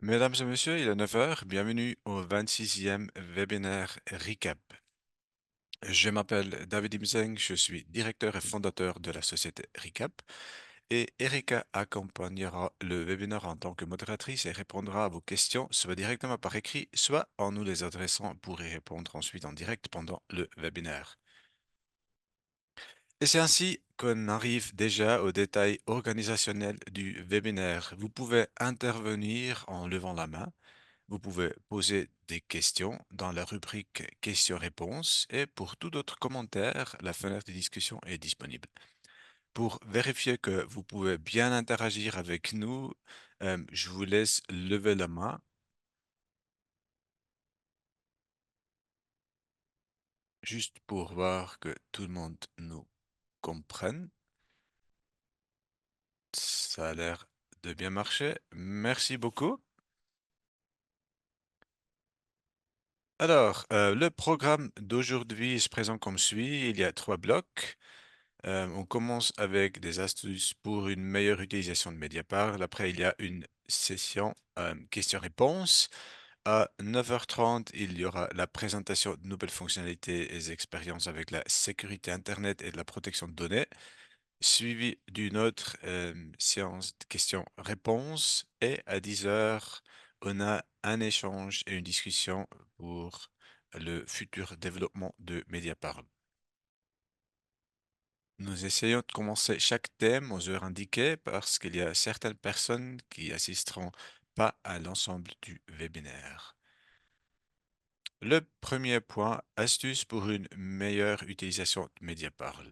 Mesdames et messieurs, il est 9 heures. Bienvenue au 26e webinaire Recap. Je m'appelle David Imzeng, je suis directeur et fondateur de la société Recap et Erika accompagnera le webinaire en tant que modératrice et répondra à vos questions soit directement par écrit, soit en nous les adressant pour y répondre ensuite en direct pendant le webinaire. Et c'est ainsi qu'on arrive déjà aux détails organisationnels du webinaire. Vous pouvez intervenir en levant la main. Vous pouvez poser des questions dans la rubrique questions-réponses et pour tout autre commentaire, la fenêtre de discussion est disponible. Pour vérifier que vous pouvez bien interagir avec nous, je vous laisse lever la main juste pour voir que tout le monde nous comprenne. Ça a l'air de bien marcher. Merci beaucoup. Alors, le programme d'aujourd'hui se présente comme suit. Il y a trois blocs. On commence avec des astuces pour une meilleure utilisation de Mediapart. Après, il y a une session questions-réponses. À 9h30, il y aura la présentation de nouvelles fonctionnalités et expériences avec la sécurité Internet et de la protection de données, suivi d'une autre séance de questions-réponses. Et à 10h, on a un échange et une discussion pour le futur développement de Mediapart. Nous essayons de commencer chaque thème aux heures indiquées parce qu'il y a certaines personnes qui assisteront pas à l'ensemble du webinaire. Le premier point, astuce pour une meilleure utilisation de Mediapart.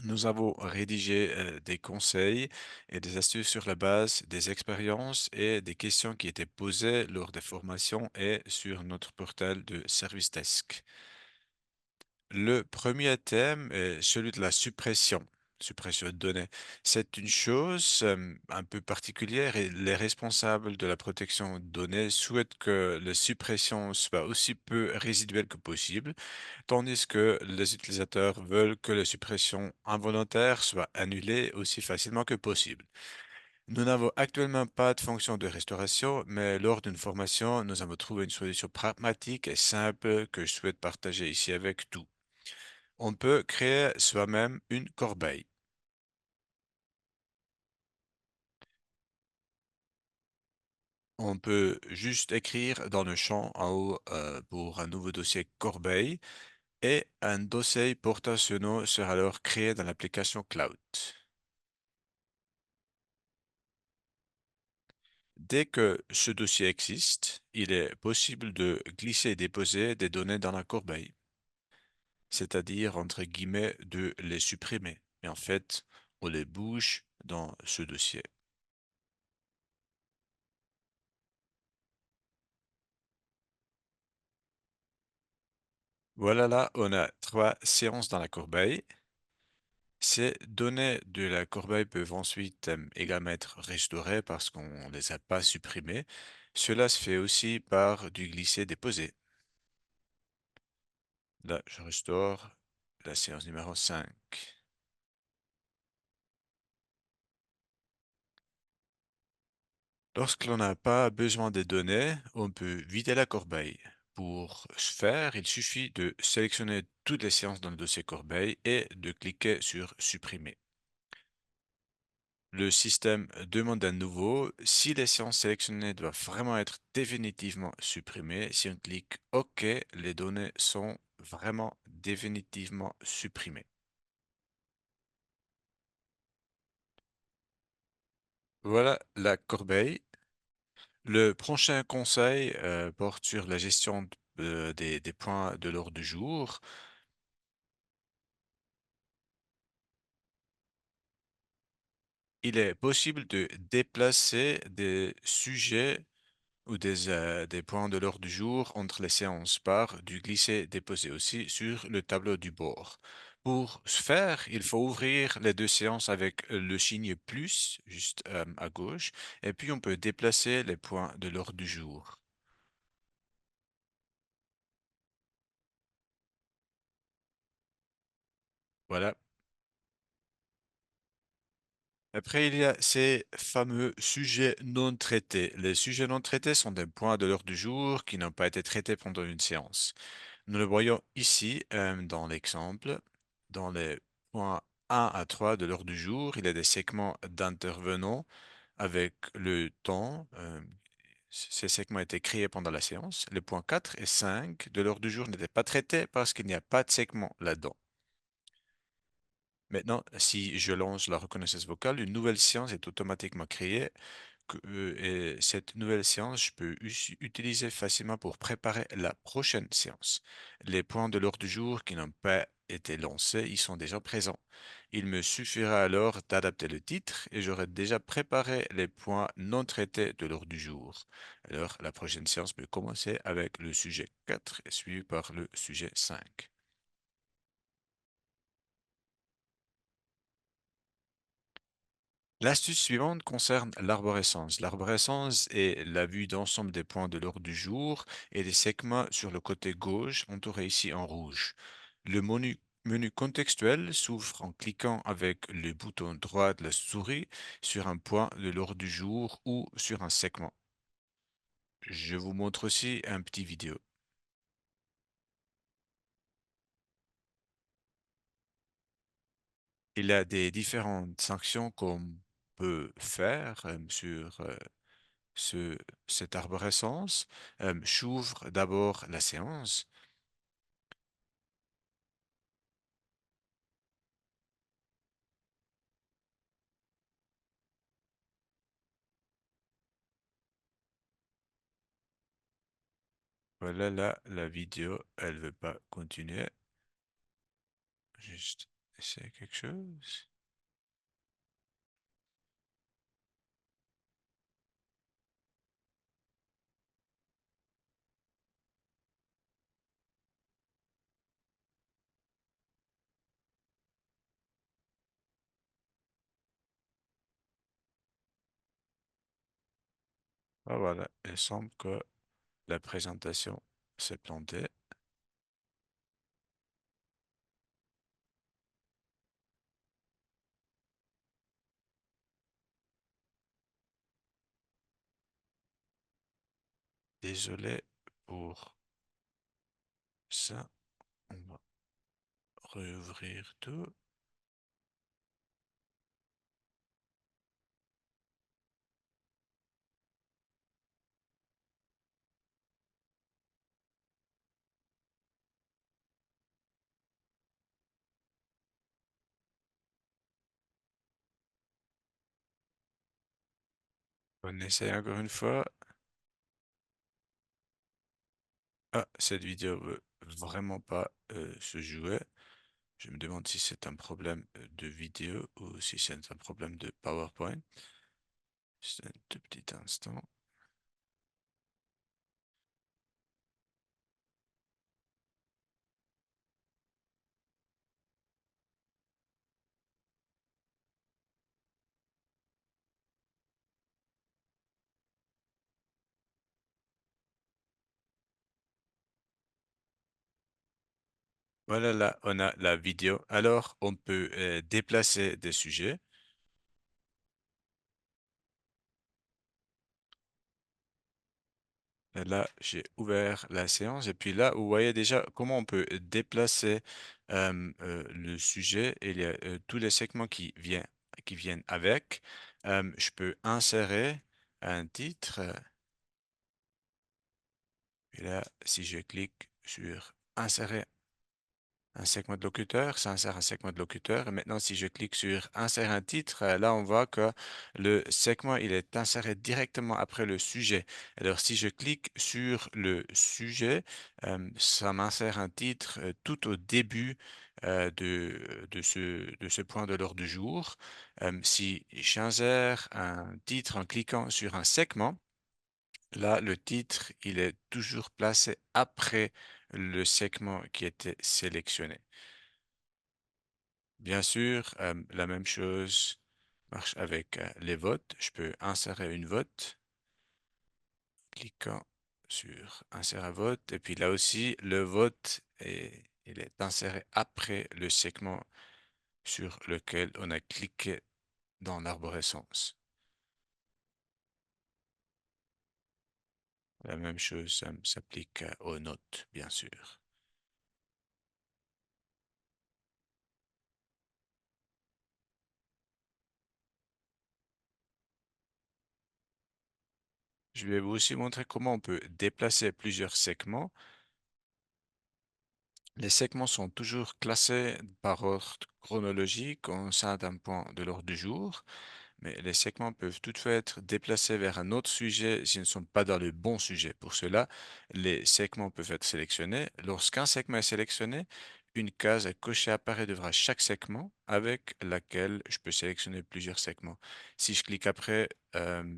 Nous avons rédigé des conseils et des astuces sur la base des expériences et des questions qui étaient posées lors des formations et sur notre portail de Service Desk. Le premier thème est celui de la suppression de données. C'est une chose un peu particulière et les responsables de la protection de données souhaitent que la suppression soit aussi peu résiduelle que possible, tandis que les utilisateurs veulent que la suppression involontaire soit annulée aussi facilement que possible. Nous n'avons actuellement pas de fonction de restauration, mais lors d'une formation, nous avons trouvé une solution pragmatique et simple que je souhaite partager ici avec tout. On peut créer soi-même une corbeille. On peut juste écrire dans le champ en haut pour un nouveau dossier corbeille et un dossier portant ce nom sera alors créé dans l'application Cloud. Dès que ce dossier existe, il est possible de glisser et déposer des données dans la corbeille, c'est-à-dire entre guillemets de les supprimer. Et en fait, on les bouge dans ce dossier. Voilà là, on a trois séances dans la corbeille. Ces données de la corbeille peuvent ensuite également être restaurées parce qu'on ne les a pas supprimées. Cela se fait aussi par du glisser-déposer. Là, je restaure la séance numéro 5. Lorsque l'on n'a pas besoin des données, on peut vider la corbeille. Pour ce faire, il suffit de sélectionner toutes les séances dans le dossier corbeille et de cliquer sur Supprimer. Le système demande à nouveau si les séances sélectionnées doivent vraiment être définitivement supprimées. Si on clique OK, les données sont vraiment définitivement supprimées. Voilà la corbeille. Le prochain conseil porte sur la gestion des points de l'ordre du jour. Il est possible de déplacer des sujets ou des points de l'ordre du jour entre les séances par du glisser-déposer aussi sur le tableau du bord. Pour ce faire, il faut ouvrir les deux séances avec le signe plus juste à gauche et puis on peut déplacer les points de l'ordre du jour. Voilà. Après, il y a ces fameux sujets non traités. Les sujets non traités sont des points de l'ordre du jour qui n'ont pas été traités pendant une séance. Nous le voyons ici dans l'exemple. Dans les points 1 à 3 de l'ordre du jour, il y a des segments d'intervenants avec le temps. Ces segments étaient créés pendant la séance. Les points 4 et 5 de l'ordre du jour n'étaient pas traités parce qu'il n'y a pas de segment là-dedans. Maintenant, si je lance la reconnaissance vocale, une nouvelle séance est automatiquement créée et cette nouvelle séance, je peux utiliser facilement pour préparer la prochaine séance. Les points de l'ordre du jour qui n'ont pas été lancés, ils sont déjà présents. Il me suffira alors d'adapter le titre et j'aurai déjà préparé les points non traités de l'ordre du jour. Alors, la prochaine séance peut commencer avec le sujet 4 et suivi par le sujet 5. L'astuce suivante concerne l'arborescence. L'arborescence est la vue d'ensemble des points de l'ordre du jour et des segments sur le côté gauche, entourés ici en rouge. Le menu contextuel s'ouvre en cliquant avec le bouton droit de la souris sur un point de l'ordre du jour ou sur un segment. Je vous montre aussi un petit vidéo. Il y a des différentes sanctions qu'on peut faire sur ce, cette arborescence. J'ouvre d'abord la séance. Voilà, là, la vidéo, elle veut pas continuer. Juste essayer quelque chose. Ah, voilà, il semble que la présentation s'est plantée. Désolé pour ça. On va rouvrir tout. On essaie encore une fois. Ah, cette vidéo veut vraiment pas se jouer. Je me demande si c'est un problème de vidéo ou si c'est un problème de PowerPoint. C'est un tout petit instant. Voilà, là, on a la vidéo. Alors, on peut déplacer des sujets. Et là, j'ai ouvert la séance. Et puis là, vous voyez déjà comment on peut déplacer le sujet. Il y a tous les segments qui viennent avec. Je peux insérer un titre. Et là, si je clique sur insérer un segment de locuteur, ça insère un segment de locuteur. Et maintenant, si je clique sur insérer un titre, là, on voit que le segment, il est inséré directement après le sujet. Alors, si je clique sur le sujet, ça m'insère un titre tout au début de ce point de l'ordre du jour. Si j'insère un titre en cliquant sur un segment, là, le titre, il est toujours placé après le segment qui était sélectionné. Bien sûr, la même chose marche avec les votes. Je peux insérer une vote, cliquant sur insérer un vote. Et puis là aussi, le vote il est inséré après le segment sur lequel on a cliqué dans l'arborescence. La même chose s'applique aux notes, bien sûr. Je vais vous aussi montrer comment on peut déplacer plusieurs segments. Les segments sont toujours classés par ordre chronologique au sein d'un point de l'ordre du jour. Mais les segments peuvent toutefois être déplacés vers un autre sujet s'ils ne sont pas dans le bon sujet. Pour cela, les segments peuvent être sélectionnés. Lorsqu'un segment est sélectionné, une case à cocher apparaît devant chaque segment avec laquelle je peux sélectionner plusieurs segments. Si je clique après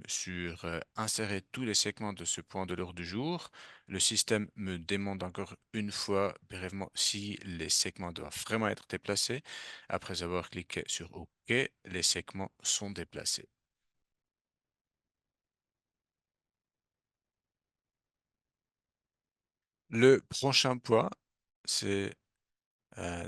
sur Insérer tous les segments de ce point de l'ordre du jour, le système me demande encore une fois brièvement si les segments doivent vraiment être déplacés. Après avoir cliqué sur OK, les segments sont déplacés. Le prochain point, c'est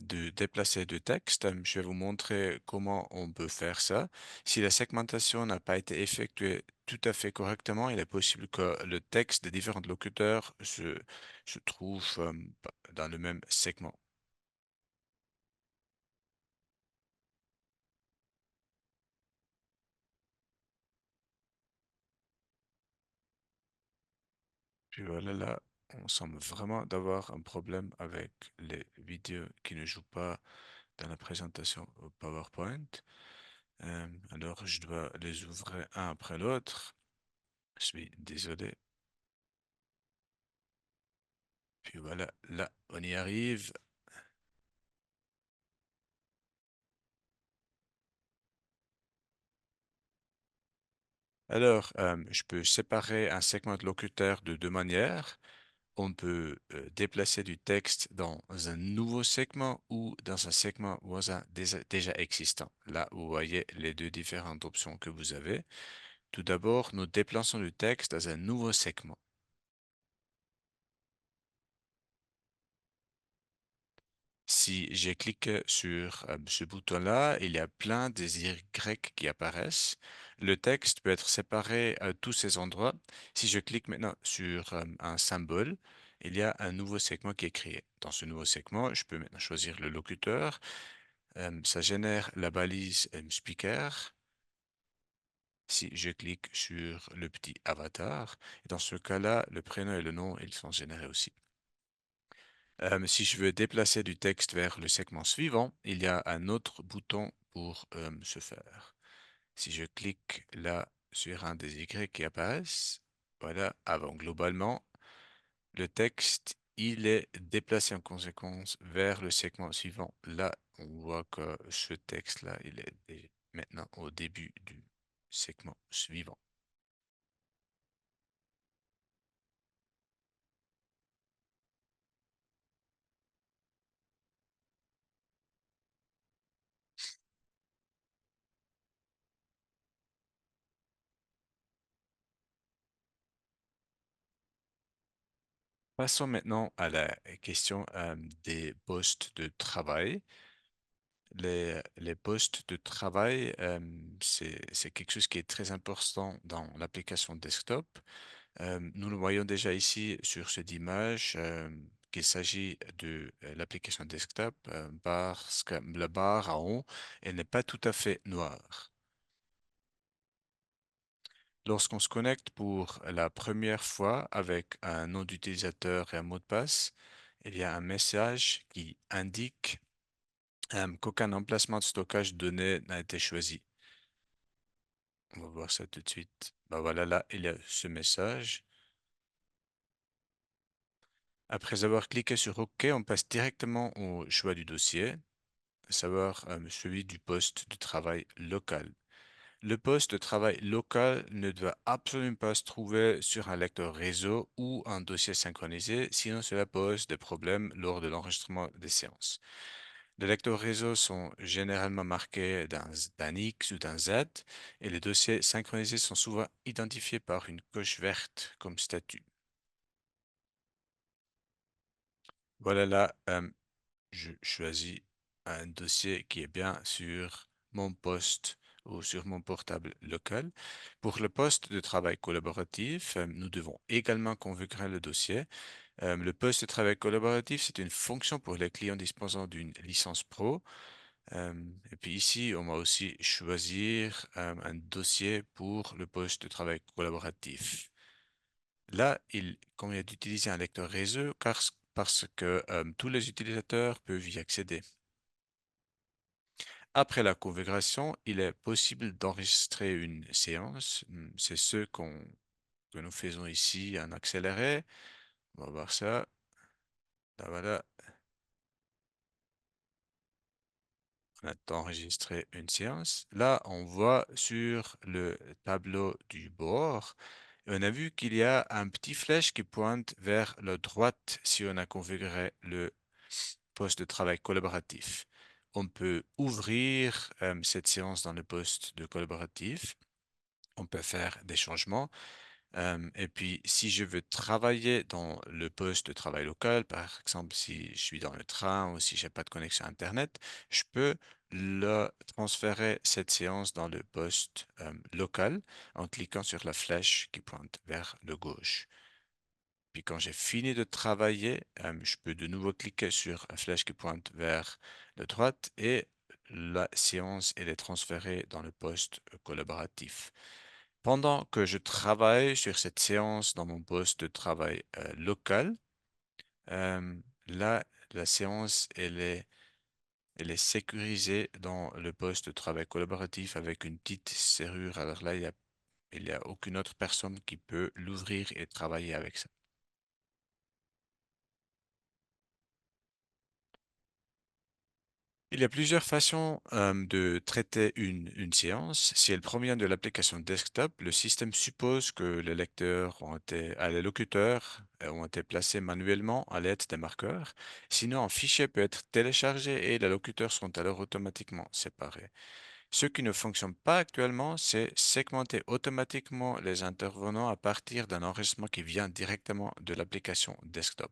de déplacer du texte. Je vais vous montrer comment on peut faire ça. Si la segmentation n'a pas été effectuée tout à fait correctement, il est possible que le texte des différents locuteurs se trouve dans le même segment. Puis voilà, là, on semble vraiment d'avoir un problème avec les vidéos qui ne jouent pas dans la présentation au PowerPoint. Alors, je dois les ouvrir un après l'autre. Je suis désolé. Puis voilà, là, on y arrive. Alors, je peux séparer un segment de locuteur de deux manières. On peut déplacer du texte dans un nouveau segment ou dans un segment voisin déjà existant. Là, vous voyez les deux différentes options que vous avez. Tout d'abord, nous déplaçons du texte dans un nouveau segment. Si j'ai cliqué sur ce bouton-là, il y a plein des Y qui apparaissent. Le texte peut être séparé à tous ces endroits. Si je clique maintenant sur un symbole, il y a un nouveau segment qui est créé. Dans ce nouveau segment, je peux maintenant choisir le locuteur. Ça génère la balise speaker. Si je clique sur le petit avatar, et dans ce cas-là, le prénom et le nom, ils sont générés aussi. Si je veux déplacer du texte vers le segment suivant, il y a un autre bouton pour ce faire. Si je clique là sur un des Y qui apparaissent, voilà, avant globalement, le texte, il est déplacé en conséquence vers le segment suivant. Là, on voit que ce texte-là, il est maintenant au début du segment suivant. Passons maintenant à la question des postes de travail. Les postes de travail, c'est quelque chose qui est très important dans l'application desktop. Nous le voyons déjà ici sur cette image qu'il s'agit de l'application desktop parce que la barre en haut, elle n'est pas tout à fait noire. Lorsqu'on se connecte pour la première fois avec un nom d'utilisateur et un mot de passe, il y a un message qui indique qu'aucun emplacement de stockage de données n'a été choisi. On va voir ça tout de suite. Bah voilà, là, il y a ce message. Après avoir cliqué sur OK, on passe directement au choix du dossier, à savoir celui du poste de travail local. Le poste de travail local ne doit absolument pas se trouver sur un lecteur réseau ou un dossier synchronisé, sinon cela pose des problèmes lors de l'enregistrement des séances. Les lecteurs réseau sont généralement marqués d'un X ou d'un Z et les dossiers synchronisés sont souvent identifiés par une coche verte comme statut. Voilà là, je choisis un dossier qui est bien sur mon poste ou sur mon portable local. Pour le poste de travail collaboratif, nous devons également configurer le dossier. Le poste de travail collaboratif, c'est une fonction pour les clients disposant d'une licence pro. Euh, et puis ici, on va aussi choisir un dossier pour le poste de travail collaboratif. Là, il convient d'utiliser un lecteur réseau parce que tous les utilisateurs peuvent y accéder. Après la configuration, il est possible d'enregistrer une séance. C'est que nous faisons ici en accéléré. On va voir ça. Là, voilà, on a enregistré une séance. Là, on voit sur le tableau du bord, on a vu qu'il y a un petit flèche qui pointe vers la droite si on a configuré le poste de travail collaboratif. On peut ouvrir cette séance dans le poste de collaboratif. On peut faire des changements. Et puis, si je veux travailler dans le poste de travail local, par exemple, si je suis dans le train ou si j'ai pas de connexion Internet, je peux transférer cette séance dans le poste local en cliquant sur la flèche qui pointe vers le gauche. Puis quand j'ai fini de travailler, je peux de nouveau cliquer sur la flèche qui pointe vers la droite et la séance elle est transférée dans le poste collaboratif. Pendant que je travaille sur cette séance dans mon poste de travail local, euh, là, la séance elle est sécurisée dans le poste de travail collaboratif avec une petite serrure. Alors là, il y a aucune autre personne qui peut l'ouvrir et travailler avec ça. Il y a plusieurs façons de traiter une séance. Si elle provient de l'application desktop, le système suppose que les locuteurs ont été placés manuellement à l'aide des marqueurs. Sinon, un fichier peut être téléchargé et les locuteurs sont alors automatiquement séparés. Ce qui ne fonctionne pas actuellement, c'est segmenter automatiquement les intervenants à partir d'un enregistrement qui vient directement de l'application desktop.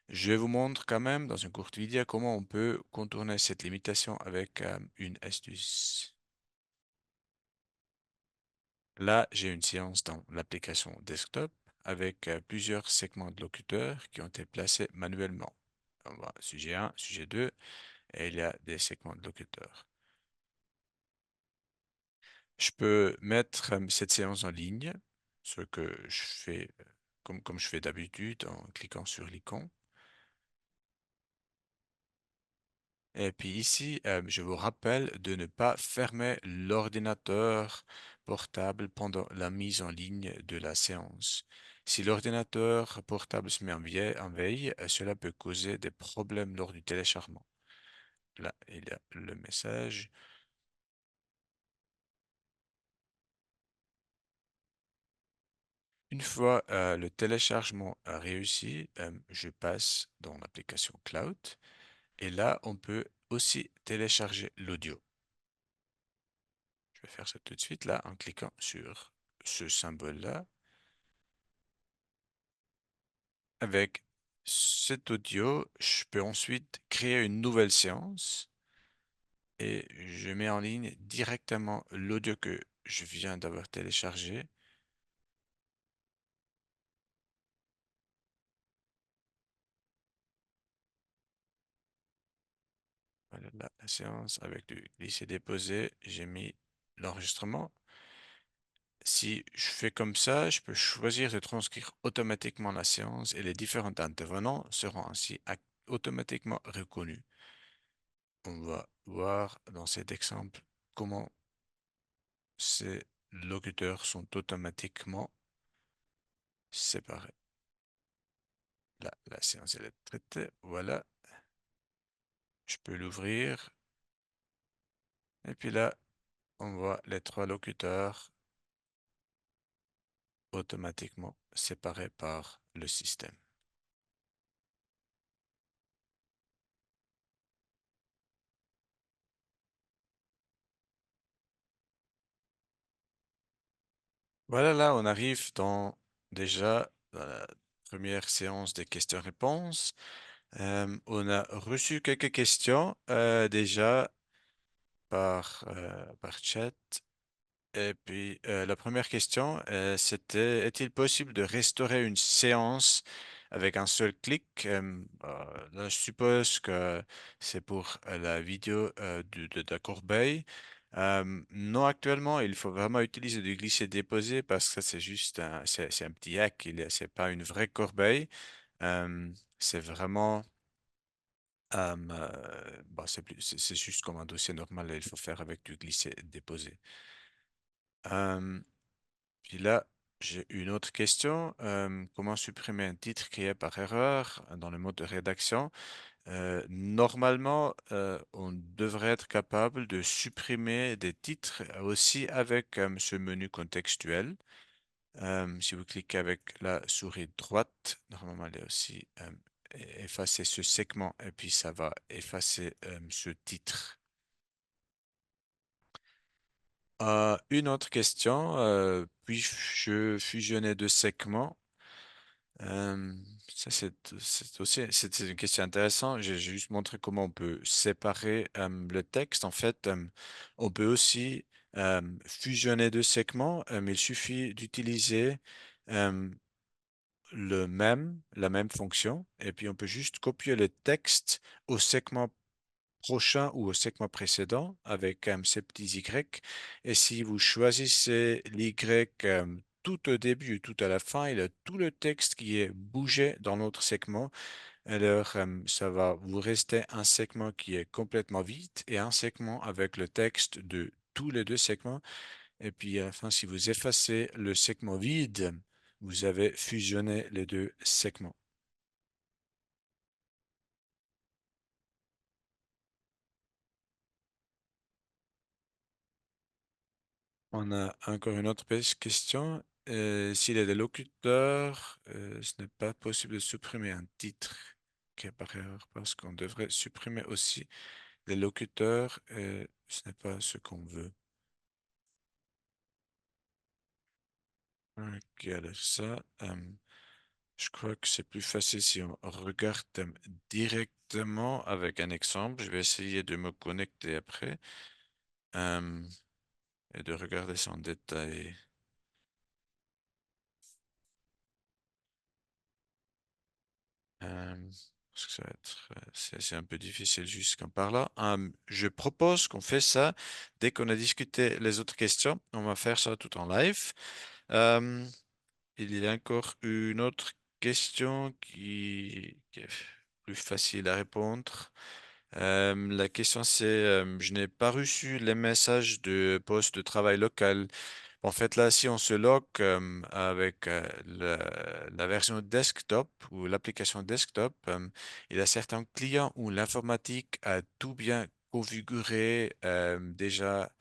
Je vous montre quand même dans une courte vidéo comment on peut contourner cette limitation avec une astuce. Là, j'ai une séance dans l'application desktop avec plusieurs segments de locuteurs qui ont été placés manuellement. On va sujet 1, sujet 2, et il y a des segments de locuteurs. Je peux mettre cette séance en ligne, ce que je fais comme je fais d'habitude en cliquant sur l'icône. Et puis ici, je vous rappelle de ne pas fermer l'ordinateur portable pendant la mise en ligne de la séance. Si l'ordinateur portable se met en veille, cela peut causer des problèmes lors du téléchargement. Là, il y a le message. Une fois le téléchargement a réussi, je passe dans l'application Cloud et là, on peut aussi télécharger l'audio. Je vais faire ça tout de suite là en cliquant sur ce symbole-là. Avec cet audio, je peux ensuite créer une nouvelle séance et je mets en ligne directement l'audio que je viens d'avoir téléchargé. Voilà la séance avec le glisser-déposer. J'ai mis l'enregistrement. Si je fais comme ça, je peux choisir de transcrire automatiquement la séance et les différents intervenants seront ainsi automatiquement reconnus. On va voir dans cet exemple comment ces locuteurs sont automatiquement séparés. Là, la séance elle est traitée. Voilà, je peux l'ouvrir. Et puis là, on voit les trois locuteurs automatiquement séparés par le système. Voilà, là, on arrive déjà dans la première séance des questions-réponses. On a reçu quelques questions déjà. par chat. Et puis, la première question, c'était, est-il possible de restaurer une séance avec un seul clic? Là, je suppose que c'est pour la vidéo de la corbeille. Non, actuellement, il faut vraiment utiliser du glisser-déposer parce que ça, c'est juste c'est un petit hack. C'est pas une vraie corbeille. C'est vraiment, bon, c'est juste comme un dossier normal. Il faut faire avec du glisser-déposer. Euh, Puis là, j'ai une autre question. Comment supprimer un titre créé par erreur dans le mode de rédaction? Normalement, on devrait être capable de supprimer des titres aussi avec ce menu contextuel. Si vous cliquez avec la souris droite, normalement, il y a aussi effacer ce segment et puis ça va effacer ce titre. Une autre question. Puis-je fusionner deux segments? Euh, Ça, c'est aussi c'est une question intéressante. J'ai juste montré comment on peut séparer le texte. En fait, on peut aussi fusionner deux segments. Il suffit d'utiliser euh, la même fonction, et puis on peut juste copier le texte au segment prochain ou au segment précédent avec ces petits Y. Et si vous choisissez l'Y tout au début, tout à la fin, il y a tout le texte qui est bougé dans l'autre segment. Alors, ça va vous rester un segment qui est complètement vide et un segment avec le texte de tous les deux segments. Et puis, à la fin, si vous effacez le segment vide, vous avez fusionné les deux segments. On a encore une autre question. S'il est des locuteurs, ce n'est pas possible de supprimer un titre qui est par erreur parce qu'on devrait supprimer aussi les locuteurs. Ce n'est pas ce qu'on veut. Ok, alors ça, je crois que c'est plus facile si on regarde directement avec un exemple. Je vais essayer de me connecter après euh, et de regarder ça en détail. Parce que ça va être, c'est un peu difficile jusqu'en par là. Je propose qu'on fait ça dès qu'on a discuté les autres questions. On va faire ça tout en live. Euh, il y a encore une autre question qui est plus facile à répondre. La question c'est, je n'ai pas reçu les messages de poste de travail local. En fait, là, si on se log avec la version desktop ou l'application desktop, il y a certains clients où l'informatique a tout bien configuré déjà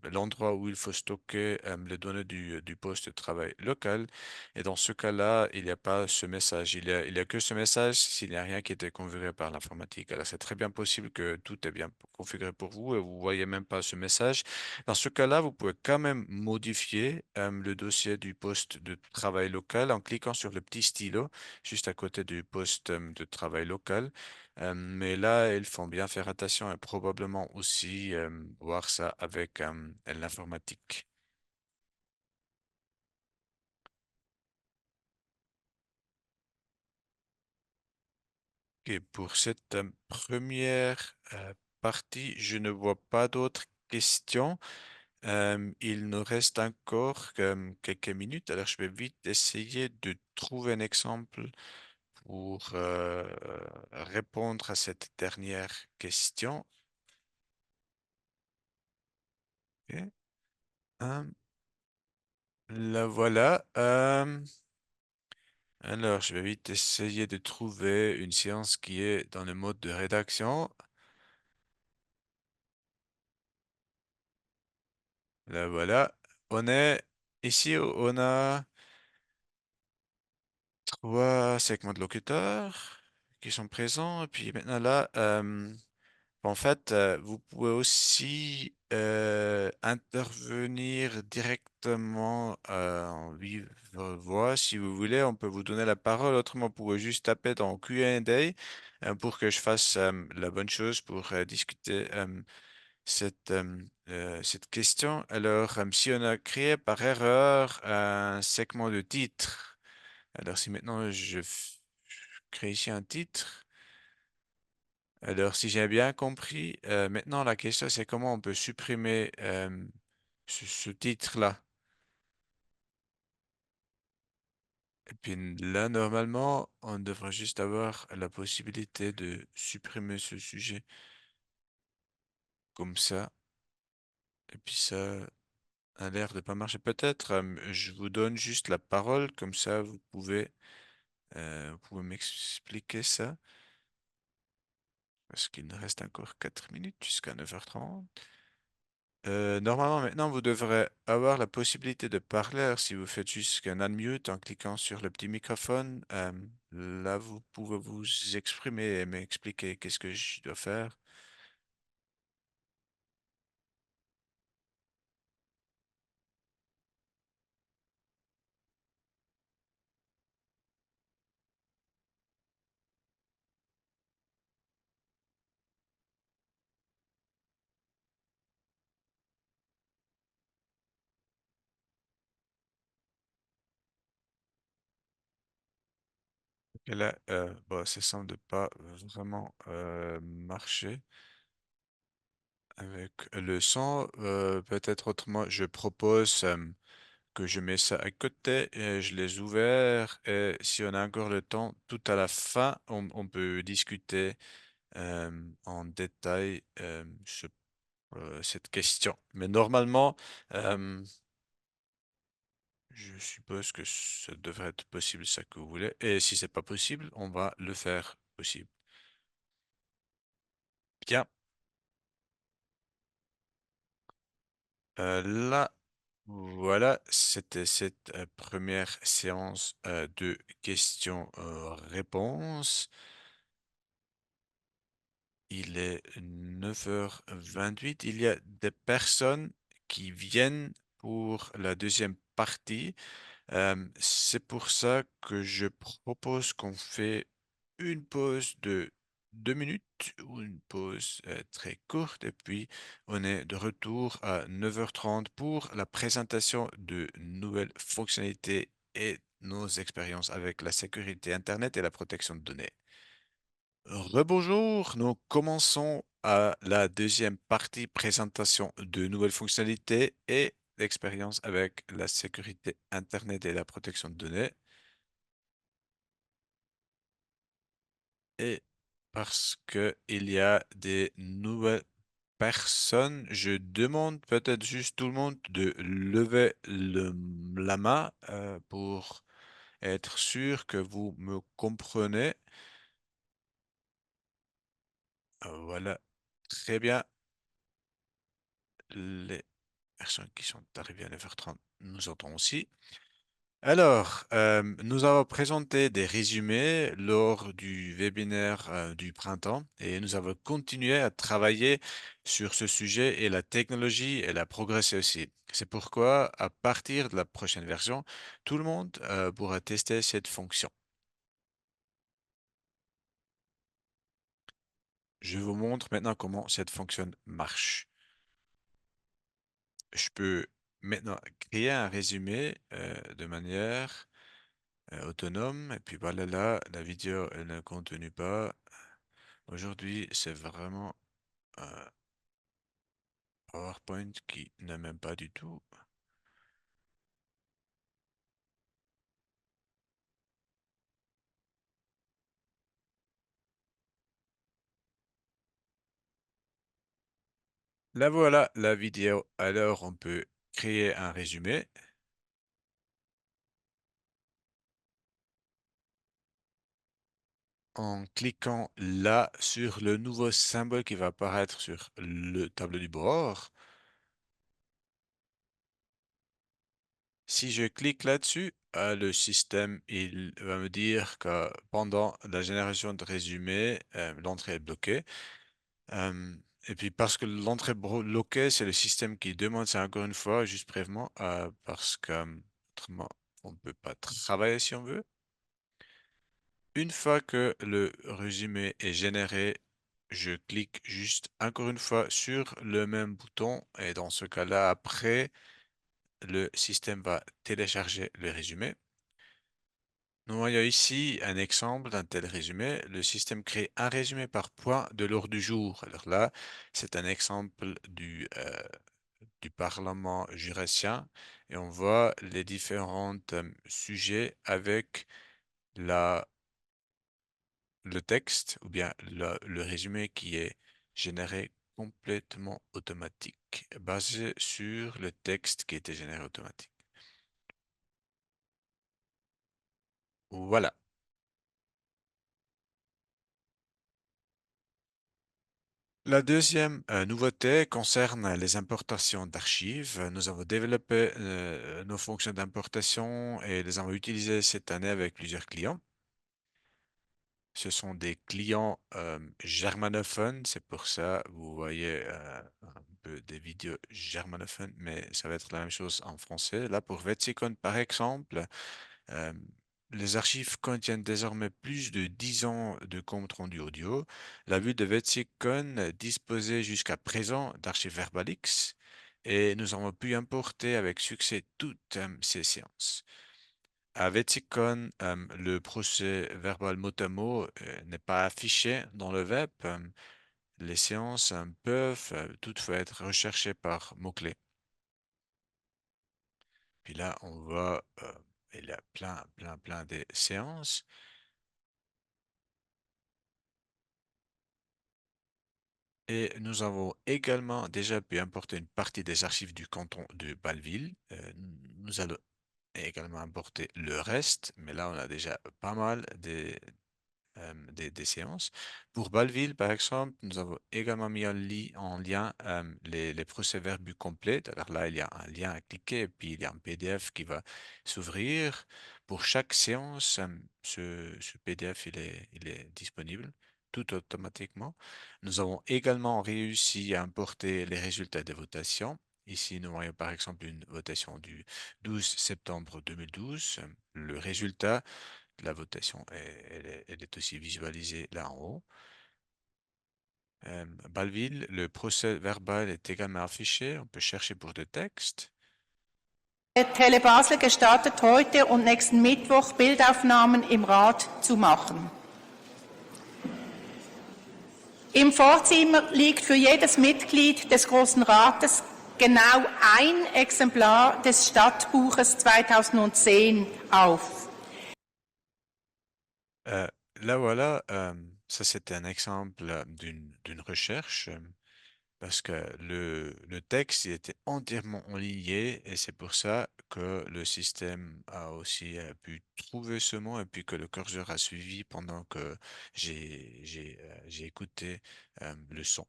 l'endroit où il faut stocker les données du poste de travail local. Et dans ce cas-là, il n'y a pas ce message. Il y a que ce message s'il n'y a rien qui était configuré par l'informatique. Alors, c'est très bien possible que tout est bien configuré pour vous et vous voyez même pas ce message. Dans ce cas-là, vous pouvez quand même modifier le dossier du poste de travail local en cliquant sur le petit stylo juste à côté du poste de travail local. Mais là, ils font bien faire attention et probablement aussi voir ça avec l'informatique. Et pour cette première partie, je ne vois pas d'autres questions. Il nous reste encore quelques minutes, alors je vais vite essayer de trouver un exemple pour répondre à cette dernière question. Ok. Hum, La voilà. Alors, je vais vite essayer de trouver une séance qui est dans le mode de rédaction. La voilà. On est ici, on a trois segments de locuteurs qui sont présents. Et puis maintenant là, En fait, vous pouvez aussi intervenir directement en vive voix si vous voulez. On peut vous donner la parole. Autrement, vous pouvez juste taper dans Q&A pour que je fasse la bonne chose pour discuter cette question. Alors, si on a créé par erreur un segment de titre, alors si maintenant je crée ici un titre. Alors, si j'ai bien compris, maintenant la question c'est comment on peut supprimer ce titre-là. Et puis là, normalement, on devrait juste avoir la possibilité de supprimer ce sujet comme ça. Et puis ça a l'air de pas marcher. Peut-être, je vous donne juste la parole, comme ça vous pouvez m'expliquer ça. Parce qu'il nous reste encore 4 minutes jusqu'à 9h30. Normalement, maintenant, vous devrez avoir la possibilité de parler. Alors, si vous faites juste un unmute en cliquant sur le petit microphone, là, vous pouvez vous exprimer et m'expliquer qu'est-ce que je dois faire. Et là, bon, ça semble pas vraiment marcher avec le son. Peut-être autrement, je propose que je mets ça à côté et je les ouvert. Et si on a encore le temps, tout à la fin, on peut discuter en détail cette question. Mais normalement, euh, je suppose que ça devrait être possible, ça que vous voulez. Et si c'est pas possible, on va le faire possible. Bien. Là, voilà, c'était cette première séance de questions-réponses. Il est 9h28. Il y a des personnes qui viennent pour la deuxième partie. C'est pour ça que je propose qu'on fait une pause de 2 minutes ou une pause très courte et puis on est de retour à 9h30 pour la présentation de nouvelles fonctionnalités et nos expériences avec la sécurité Internet et la protection de données. Rebonjour, nous commençons à la deuxième partie présentation de nouvelles fonctionnalités et l'expérience avec la sécurité Internet et la protection de données. Et parce que il y a des nouvelles personnes, je demande peut-être juste tout le monde de lever la main pour être sûr que vous me comprenez. Voilà, très bien. Les personnes qui sont arrivées à 9h30 nous entendons aussi. Alors, nous avons présenté des résumés lors du webinaire du printemps et nous avons continué à travailler sur ce sujet et la technologie, elle a progressé aussi. C'est pourquoi, à partir de la prochaine version, tout le monde pourra tester cette fonction. Je vous montre maintenant comment cette fonction marche. Je peux maintenant créer un résumé de manière autonome. Et puis voilà, là, la vidéo, elle ne continue pas. Aujourd'hui, c'est vraiment un PowerPoint qui ne m'aime pas du tout. Là, voilà la vidéo. Alors, on peut créer un résumé en cliquant là sur le nouveau symbole qui va apparaître sur le tableau du bord. Si je clique là-dessus, le système, il va me dire que pendant la génération de résumé, l'entrée est bloquée. Euh, et puis parce que l'entrée bloquée, c'est le système qui demande ça encore une fois, juste brièvement, parce que autrement, on ne peut pas travailler si on veut. Une fois que le résumé est généré, je clique juste encore une fois sur le même bouton et dans ce cas-là, après, le système va télécharger le résumé. Nous voyons ici un exemple d'un tel résumé. Le système crée un résumé par point de l'ordre du jour. Alors là, c'est un exemple du Parlement jurassien et on voit les différents sujets avec la, le texte ou bien le résumé qui est généré complètement automatique, basé sur le texte qui était généré automatique. Voilà. La deuxième nouveauté concerne les importations d'archives. Nous avons développé nos fonctions d'importation et les avons utilisées cette année avec plusieurs clients. Ce sont des clients germanophones, c'est pour ça vous voyez un peu des vidéos germanophones, mais ça va être la même chose en français. Là, pour Vetsicon, par exemple, euh, les archives contiennent désormais plus de 10 ans de compte rendu audio. La vue de Vetsicon disposait jusqu'à présent d'archives Verbalix et nous avons pu importer avec succès toutes ces séances. À Vetsicon, le procès verbal mot à mot n'est pas affiché dans le web. Les séances peuvent toutefois être recherchées par mots-clés. Puis là, on voit, il y a plein de séances. Et nous avons également déjà pu importer une partie des archives du canton de Bâle-Ville. Nous allons également importer le reste, mais là, on a déjà pas mal des séances. Pour Bâle-Ville, par exemple, nous avons également mis en lien les procès-verbaux complets. Alors là, il y a un lien à cliquer et puis il y a un PDF qui va s'ouvrir. Pour chaque séance, ce PDF, il est disponible tout automatiquement. Nous avons également réussi à importer les résultats des votations. Ici, nous voyons par exemple une votation du 12 septembre 2012. Le résultat la votation, elle est aussi visualisée là en haut. Bâle-Ville, le procès verbal est également affiché. On peut chercher pour des textes. Tele Basel gestattet, heute und nächsten Mittwoch Bildaufnahmen im Rat zu machen. Im Vorzimmer liegt für jedes Mitglied des Großen Rates genau ein Exemplar des Stadtbuches 2010 auf. Euh, Là, voilà, ça c'était un exemple d'une recherche parce que le texte il était entièrement en ligne et c'est pour ça que le système a aussi pu trouver ce mot et puis que le curseur a suivi pendant que j'ai écouté le son.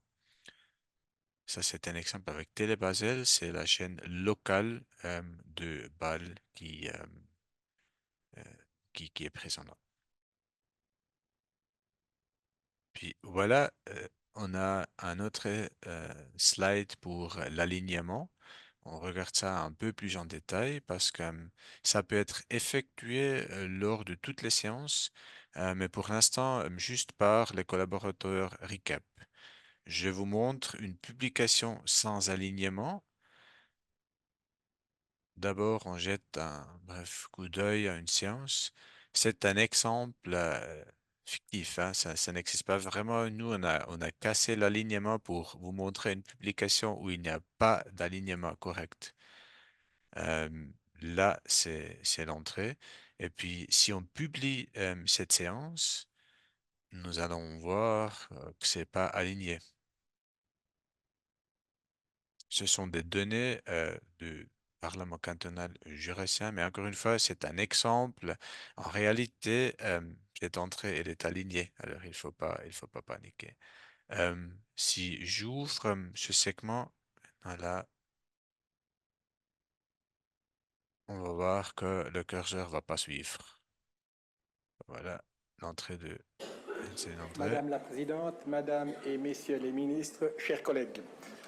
Ça, c'est un exemple avec Télé Basel, c'est la chaîne locale de Bâle euh, qui est présente là. Puis voilà, on a un autre slide pour l'alignement. On regarde ça un peu plus en détail parce que ça peut être effectué lors de toutes les séances, mais pour l'instant, juste par les collaborateurs recap. Je vous montre une publication sans alignement. D'abord, on jette un bref coup d'œil à une séance. C'est un exemple fictif, hein, ça n'existe pas vraiment. Nous, on a cassé l'alignement pour vous montrer une publication où il n'y a pas d'alignement correct. Euh, Là, c'est l'entrée. Et puis, si on publie cette séance, nous allons voir que c'est pas aligné. Ce sont des données du Parlement cantonal jurassien, mais encore une fois, c'est un exemple. En réalité, cette entrée, elle est alignée, alors il faut pas paniquer. Si j'ouvre ce segment, voilà, on va voir que le curseur va pas suivre. Voilà l'entrée de. c'est André. Madame la Présidente, Madame et Messieurs les ministres, chers collègues,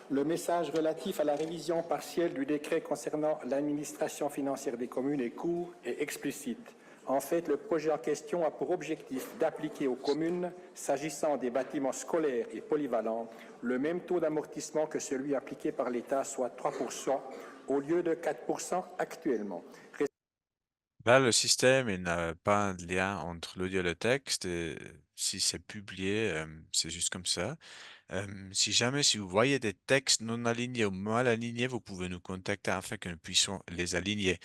le message relatif à la révision partielle du décret concernant l'administration financière des communes est court et explicite. En fait, le projet en question a pour objectif d'appliquer aux communes, s'agissant des bâtiments scolaires et polyvalents, le même taux d'amortissement que celui appliqué par l'État, soit 3% au lieu de 4% actuellement. Là, le système, il n'a pas de lien entre l'audio et le texte. Et si c'est publié, c'est juste comme ça. Si jamais, si vous voyez des textes non alignés ou mal alignés, vous pouvez nous contacter afin que nous puissions les aligner.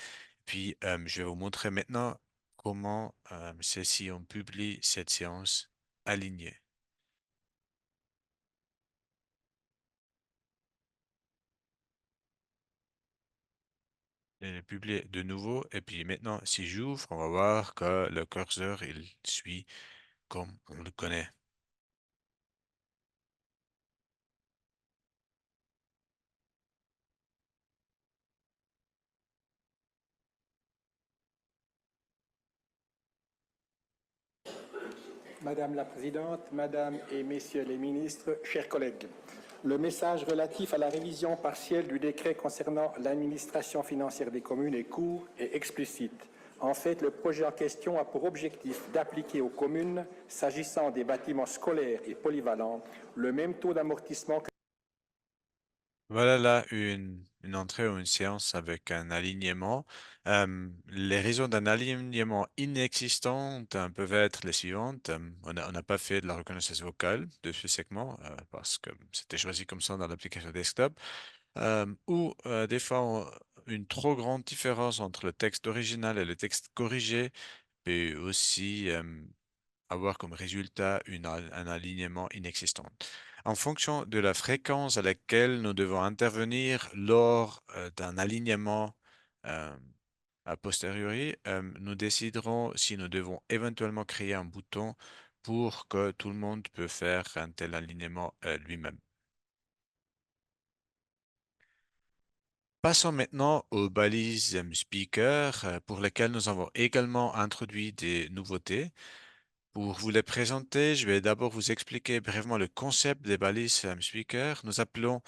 Puis, je vais vous montrer maintenant comment c'est si on publie cette séance alignée. Et publier de nouveau. Et puis maintenant, si j'ouvre, on va voir que le curseur, il suit comme on le connaît. Madame la Présidente, Madame et Messieurs les ministres, chers collègues, le message relatif à la révision partielle du décret concernant l'administration financière des communes est court et explicite. En fait, le projet en question a pour objectif d'appliquer aux communes, s'agissant des bâtiments scolaires et polyvalents, le même taux d'amortissement que Voilà là une entrée ou une séance avec un alignement. Les raisons d'un alignement inexistant peuvent être les suivantes. On n'a pas fait de la reconnaissance vocale de ce segment parce que c'était choisi comme ça dans l'application desktop. Ou des fois, une trop grande différence entre le texte original et le texte corrigé peut aussi avoir comme résultat un alignement inexistant. En fonction de la fréquence à laquelle nous devons intervenir lors d'un alignement euh, a posteriori, nous déciderons si nous devons éventuellement créer un bouton pour que tout le monde peut faire un tel alignement lui-même. Passons maintenant aux balises speaker pour lesquelles nous avons également introduit des nouveautés. Pour vous les présenter, je vais d'abord vous expliquer brièvement le concept des balises speaker. Nous appelons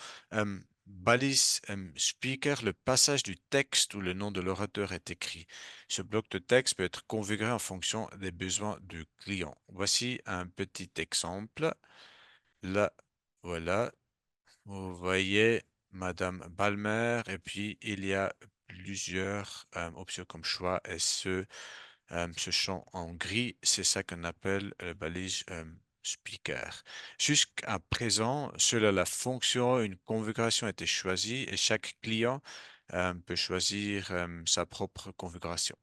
balise speaker le passage du texte où le nom de l'orateur est écrit. Ce bloc de texte peut être configuré en fonction des besoins du client. Voici un petit exemple. Là, voilà, vous voyez Madame Balmer et puis il y a plusieurs options comme choix et ce champ en gris, c'est ça qu'on appelle balise speaker. Jusqu'à présent, seule la fonction, une configuration a été choisie et chaque client peut choisir sa propre configuration.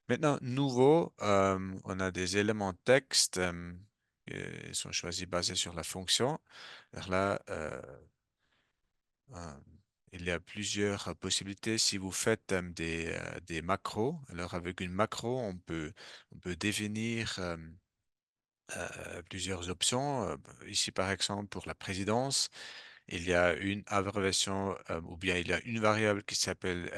Maintenant, nouveau, on a des éléments texte qui sont choisis basés sur la fonction. Alors là, euh, il y a plusieurs possibilités. Si vous faites des macros, alors avec une macro, on peut définir plusieurs options. Ici, par exemple, pour la présidence, il y a une abréviation ou bien il y a une variable qui s'appelle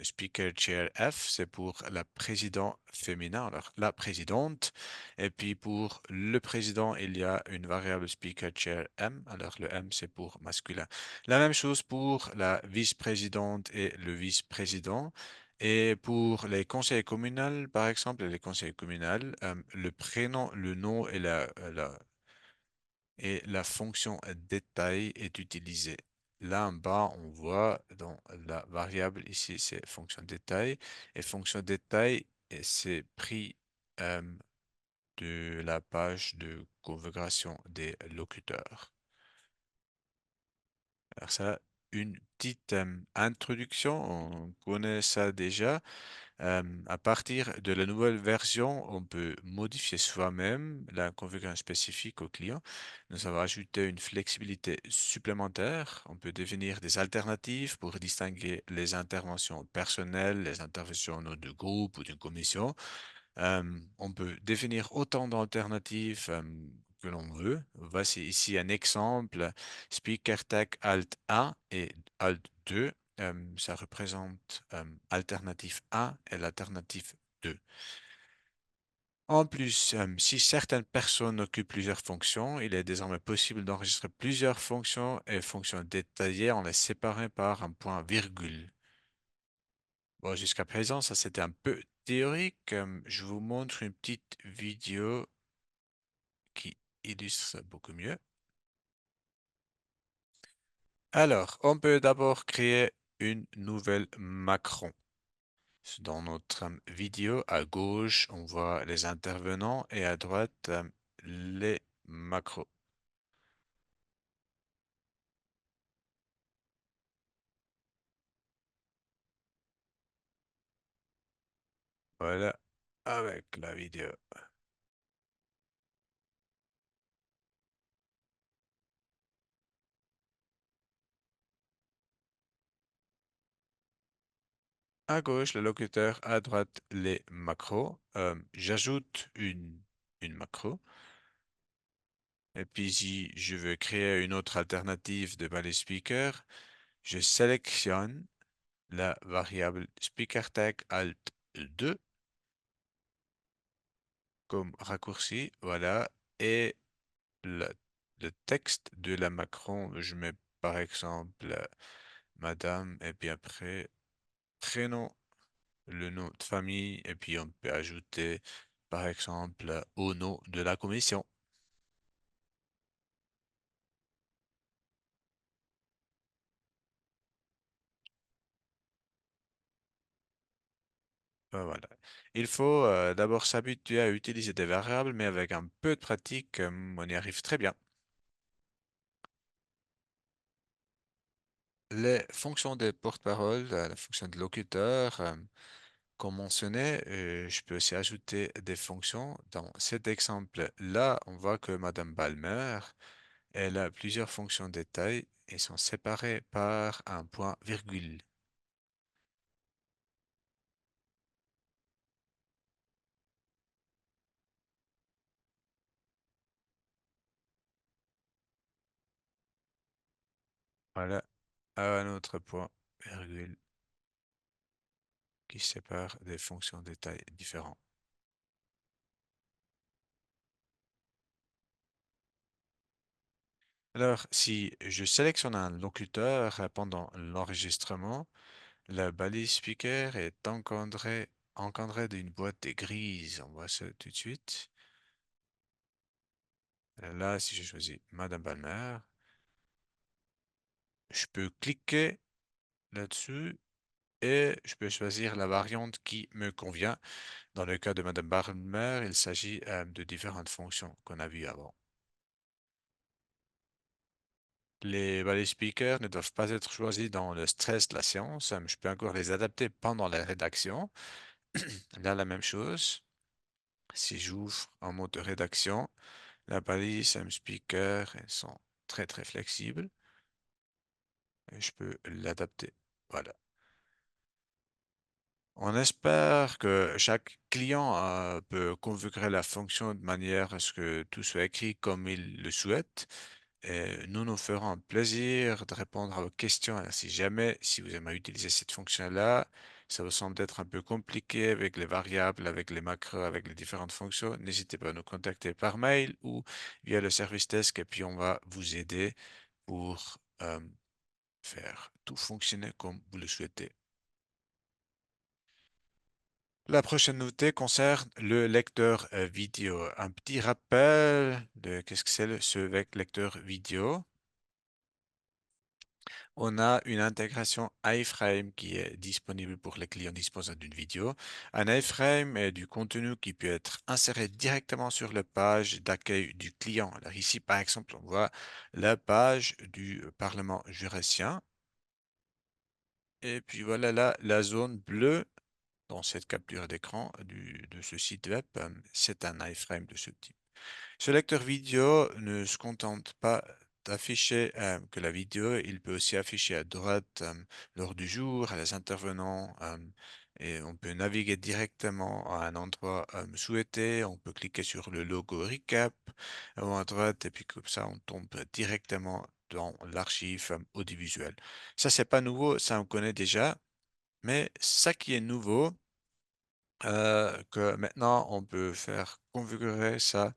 Speaker Chair F, c'est pour la présidente féminin, alors la présidente. Et puis pour le président, il y a une variable Speaker Chair M, alors le M c'est pour masculin. La même chose pour la vice-présidente et le vice-président. Et pour les conseils communaux, par exemple, les conseils communaux, le prénom, le nom et la fonction détail est utilisée. Là en bas, on voit dans la variable ici, c'est fonction détail. Et fonction détail, c'est pris euh, de la page de configuration des locuteurs. Alors ça, une petite introduction, on connaît ça déjà. À partir de la nouvelle version, on peut modifier soi-même la configuration spécifique au client. Nous avons ajouté une flexibilité supplémentaire. On peut définir des alternatives pour distinguer les interventions personnelles, les interventions de groupe ou d'une commission. On peut définir autant d'alternatives que l'on veut. Voici ici un exemple. Speaker Tag Alt A et Alt 2. Ça représente alternative A et l'alternative 2. En plus, si certaines personnes occupent plusieurs fonctions, il est désormais possible d'enregistrer plusieurs fonctions et fonctions détaillées en les séparant par un point virgule. Bon, jusqu'à présent, ça c'était un peu théorique. Je vous montre une petite vidéo qui illustre ça beaucoup mieux. Alors, on peut d'abord créer une nouvelle macron. Dans notre vidéo, à gauche, on voit les intervenants et à droite, les macros. Voilà, avec la vidéo. À gauche, le locuteur, à droite, les macros. J'ajoute une macro. Et puis, si je veux créer une autre alternative de balai speaker, je sélectionne la variable speaker tag alt 2 comme raccourci. Voilà. Et le, le texte de la macron, je mets par exemple madame et puis après prénom, le nom de famille et puis on peut ajouter par exemple au nom de la commission. Voilà. Il faut d'abord s'habituer à utiliser des variables, mais avec un peu de pratique, on y arrive très bien. Les fonctions de porte-parole, la fonction de locuteur, comme mentionné, je peux aussi ajouter des fonctions. Dans cet exemple-là, on voit que Madame Balmer, elle a plusieurs fonctions de taille et sont séparées par un point virgule. Voilà, un autre point virgule qui sépare des fonctions de taille différentes. Alors, si je sélectionne un locuteur pendant l'enregistrement, la balise speaker est encadrée d'une boîte grise. On voit ça tout de suite. Là, si je choisis Madame Balmer, je peux cliquer là-dessus et je peux choisir la variante qui me convient. Dans le cas de Madame Balmer, il s'agit de différentes fonctions qu'on a vues avant. Les balises speakers ne doivent pas être choisis dans le stress de la séance. Je peux encore les adapter pendant la rédaction. Là, la même chose. Si j'ouvre en mode de rédaction, la balise speaker, elles sont très très flexibles et je peux l'adapter. Voilà. On espère que chaque client peut configurer la fonction de manière à ce que tout soit écrit comme il le souhaite. Et nous nous ferons un plaisir de répondre à vos questions. Alors, si jamais, si vous aimez utiliser cette fonction-là, ça vous semble être un peu compliqué avec les variables, avec les macros, avec les différentes fonctions, n'hésitez pas à nous contacter par mail ou via le service desk et puis on va vous aider pour faire tout fonctionner comme vous le souhaitez. La prochaine nouveauté concerne le lecteur vidéo. Un petit rappel de qu'est-ce que c'est ce lecteur vidéo. On a une intégration iframe qui est disponible pour les clients disposant d'une vidéo. Un iframe est du contenu qui peut être inséré directement sur la page d'accueil du client. Alors ici, par exemple, on voit la page du Parlement jurassien. Et puis voilà là, la zone bleue dans cette capture d'écran de ce site web. C'est un iframe de ce type. Ce lecteur vidéo ne se contente pas d'afficher que la vidéo, il peut aussi afficher à droite l'heure du jour, les intervenants, et on peut naviguer directement à un endroit souhaité. On peut cliquer sur le logo recap en à droite et puis comme ça, on tombe directement dans l'archive audiovisuelle. Ça, c'est pas nouveau, ça on connaît déjà, mais ça qui est nouveau, que maintenant on peut faire configurer ça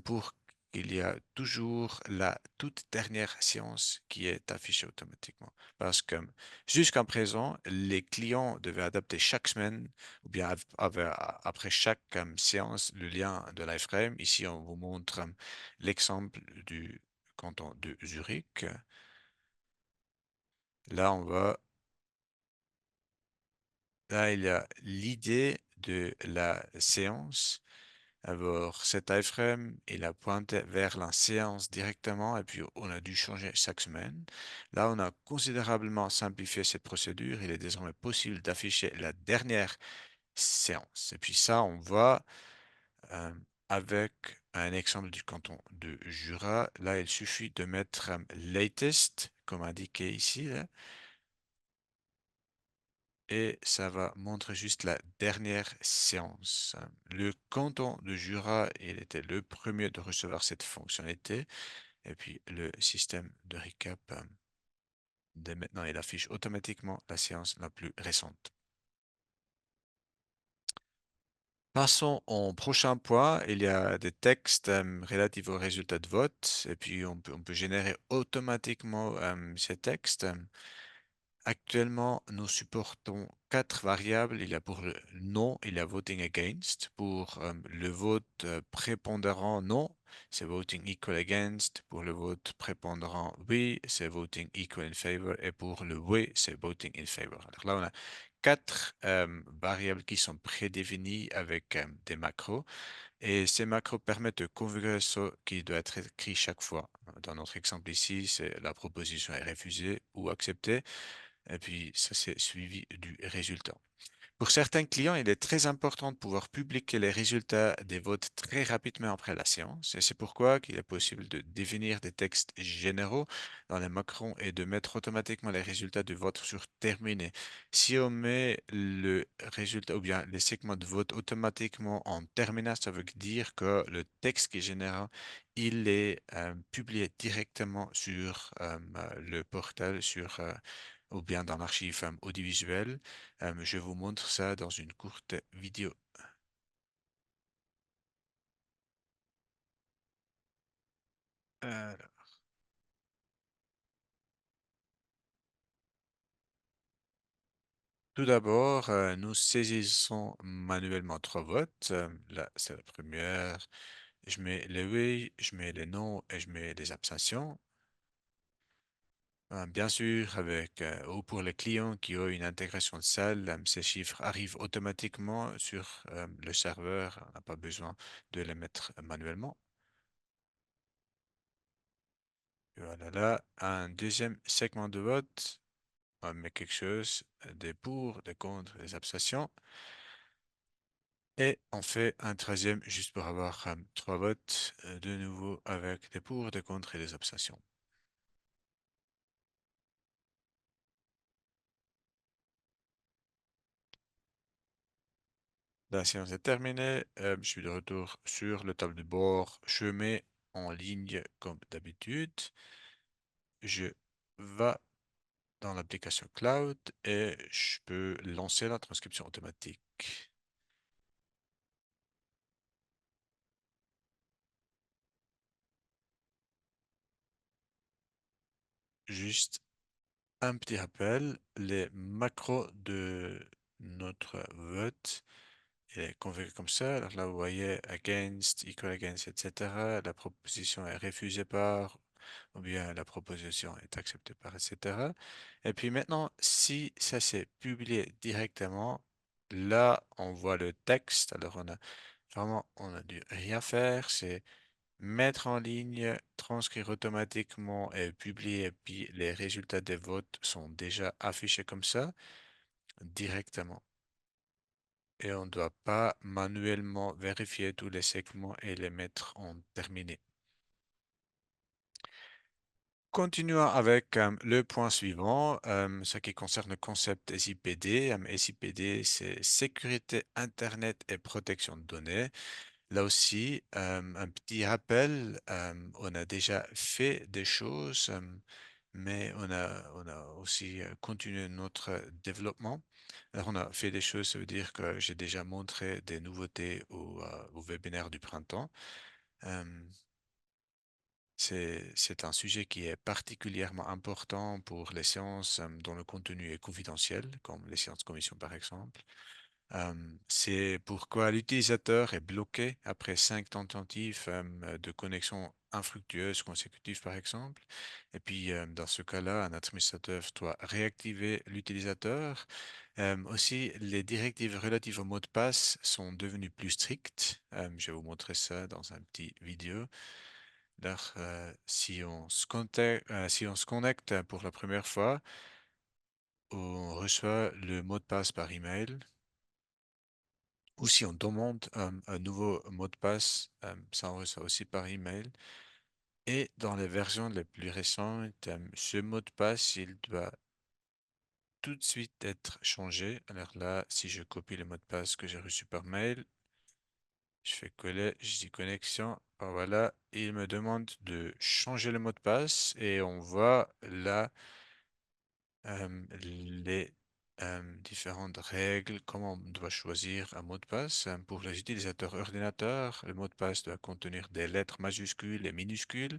pour qu'il y a toujours la toute dernière séance qui est affichée automatiquement. Parce que jusqu'à présent, les clients devaient adapter chaque semaine ou bien après chaque séance le lien de l'iframe. Ici, on vous montre l'exemple du canton de Zurich. Là, on va Là, il y a l'idée de la séance. Alors, cet iframe, il a pointé vers la séance directement et puis on a dû changer chaque semaine. Là, on a considérablement simplifié cette procédure. Il est désormais possible d'afficher la dernière séance. Et puis ça, on voit euh, avec un exemple du canton de Jura. Là, il suffit de mettre latest, comme indiqué ici, là, et ça va montrer juste la dernière séance. Le canton de Jura, il était le premier de recevoir cette fonctionnalité. Et puis le système de recap, dès maintenant, il affiche automatiquement la séance la plus récente. Passons au prochain point. Il y a des textes relatifs aux résultats de vote. Et puis on peut générer automatiquement ces textes. Actuellement, nous supportons quatre variables. Il y a pour le non, il y a voting against. Pour le vote prépondérant non, c'est voting equal against. Pour le vote prépondérant oui, c'est voting equal in favor. Et pour le oui, c'est voting in favor. Alors là, on a quatre variables qui sont prédéfinies avec des macros. Et ces macros permettent de configurer ce qui doit être écrit chaque fois. Dans notre exemple ici, c'est la proposition est refusée ou acceptée. Et puis, ça, c'est suivi du résultat. Pour certains clients, il est très important de pouvoir publier les résultats des votes très rapidement après la séance. Et c'est pourquoi il est possible de définir des textes généraux dans les macrons et de mettre automatiquement les résultats du vote sur terminé. Si on met le résultat ou bien les segments de vote automatiquement en terminal, ça veut dire que le texte qui est généré, il est publié directement sur le portail, ou bien dans l'archive audiovisuelle. Je vous montre ça dans une courte vidéo. Euh, Tout d'abord, nous saisissons manuellement trois votes. Là, c'est la première. Je mets les oui, je mets les non et je mets les abstentions. Bien sûr, ou pour les clients qui ont une intégration de salle, ces chiffres arrivent automatiquement sur le serveur. On n'a pas besoin de les mettre manuellement. Et voilà là, un deuxième segment de vote. On met quelque chose, des pour, des contre, des abstentions. Et on fait un troisième juste pour avoir trois votes de nouveau avec des pour, des contre et des abstentions. La séance est terminée. Je suis de retour sur le tableau de bord. Je mets en ligne comme d'habitude. Je vais dans l'application Cloud et je peux lancer la transcription automatique. Juste un petit rappel, les macros de notre vote est configuré comme ça. Alors là, vous voyez against, equal against, etc. La proposition est refusée par, ou bien la proposition est acceptée par, etc. Et puis maintenant, si ça s'est publié directement, là, on voit le texte. Alors on a dû rien faire. C'est mettre en ligne, transcrire automatiquement et publier, et puis les résultats des votes sont déjà affichés comme ça directement. Et on ne doit pas manuellement vérifier tous les segments et les mettre en terminé. Continuons avec le point suivant, ce qui concerne le concept SIPD. SIPD, c'est sécurité Internet et protection de données. Là aussi, un petit rappel, on a déjà fait des choses, mais on a aussi continué notre développement. Alors, on a fait des choses, ça veut dire que j'ai déjà montré des nouveautés au webinaire du printemps. Euh, c'est un sujet qui est particulièrement important pour les séances dont le contenu est confidentiel, comme les séances commission par exemple. C'est pourquoi l'utilisateur est bloqué après 5 tentatives de connexion infructueuse consécutives, par exemple. Et puis, dans ce cas-là, un administrateur doit réactiver l'utilisateur. Aussi, les directives relatives au mot de passe sont devenues plus strictes. Je vais vous montrer ça dans un petit vidéo. Alors, si on se connecte pour la première fois, on reçoit le mot de passe par email. Ou si on demande un nouveau mot de passe, ça on reçoit aussi par email. Et dans les versions les plus récentes, ce mot de passe, il doit tout de suite être changé. Alors là, si je copie le mot de passe que j'ai reçu par mail, je fais coller, je dis connexion. Voilà, il me demande de changer le mot de passe et on voit là les différentes règles, comment on doit choisir un mot de passe. Pour les utilisateurs ordinateurs, le mot de passe doit contenir des lettres majuscules et minuscules,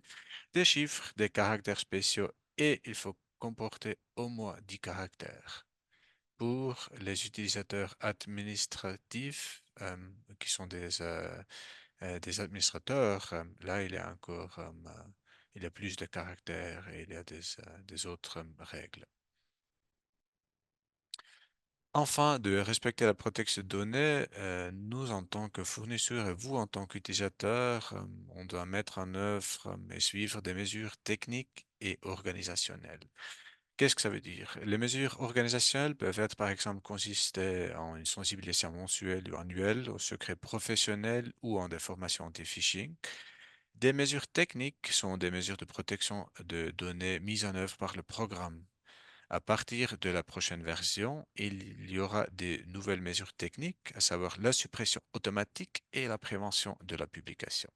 des chiffres, des caractères spéciaux et il faut comporter au moins 10 caractères. Pour les utilisateurs administratifs, qui sont des administrateurs, là, il y a encore il y a plus de caractères et il y a des autres règles. Enfin, de respecter la protection de données, nous en tant que fournisseurs et vous en tant qu'utilisateur, on doit mettre en œuvre et suivre des mesures techniques et organisationnelles. Qu'est-ce que ça veut dire? Les mesures organisationnelles peuvent être, par exemple, consister en une sensibilisation mensuelle ou annuelle au secret professionnel ou en des formations anti-phishing. Des mesures techniques sont des mesures de protection de données mises en œuvre par le programme. À partir de la prochaine version, il y aura des nouvelles mesures techniques, à savoir la suppression automatique et la prévention de la publication.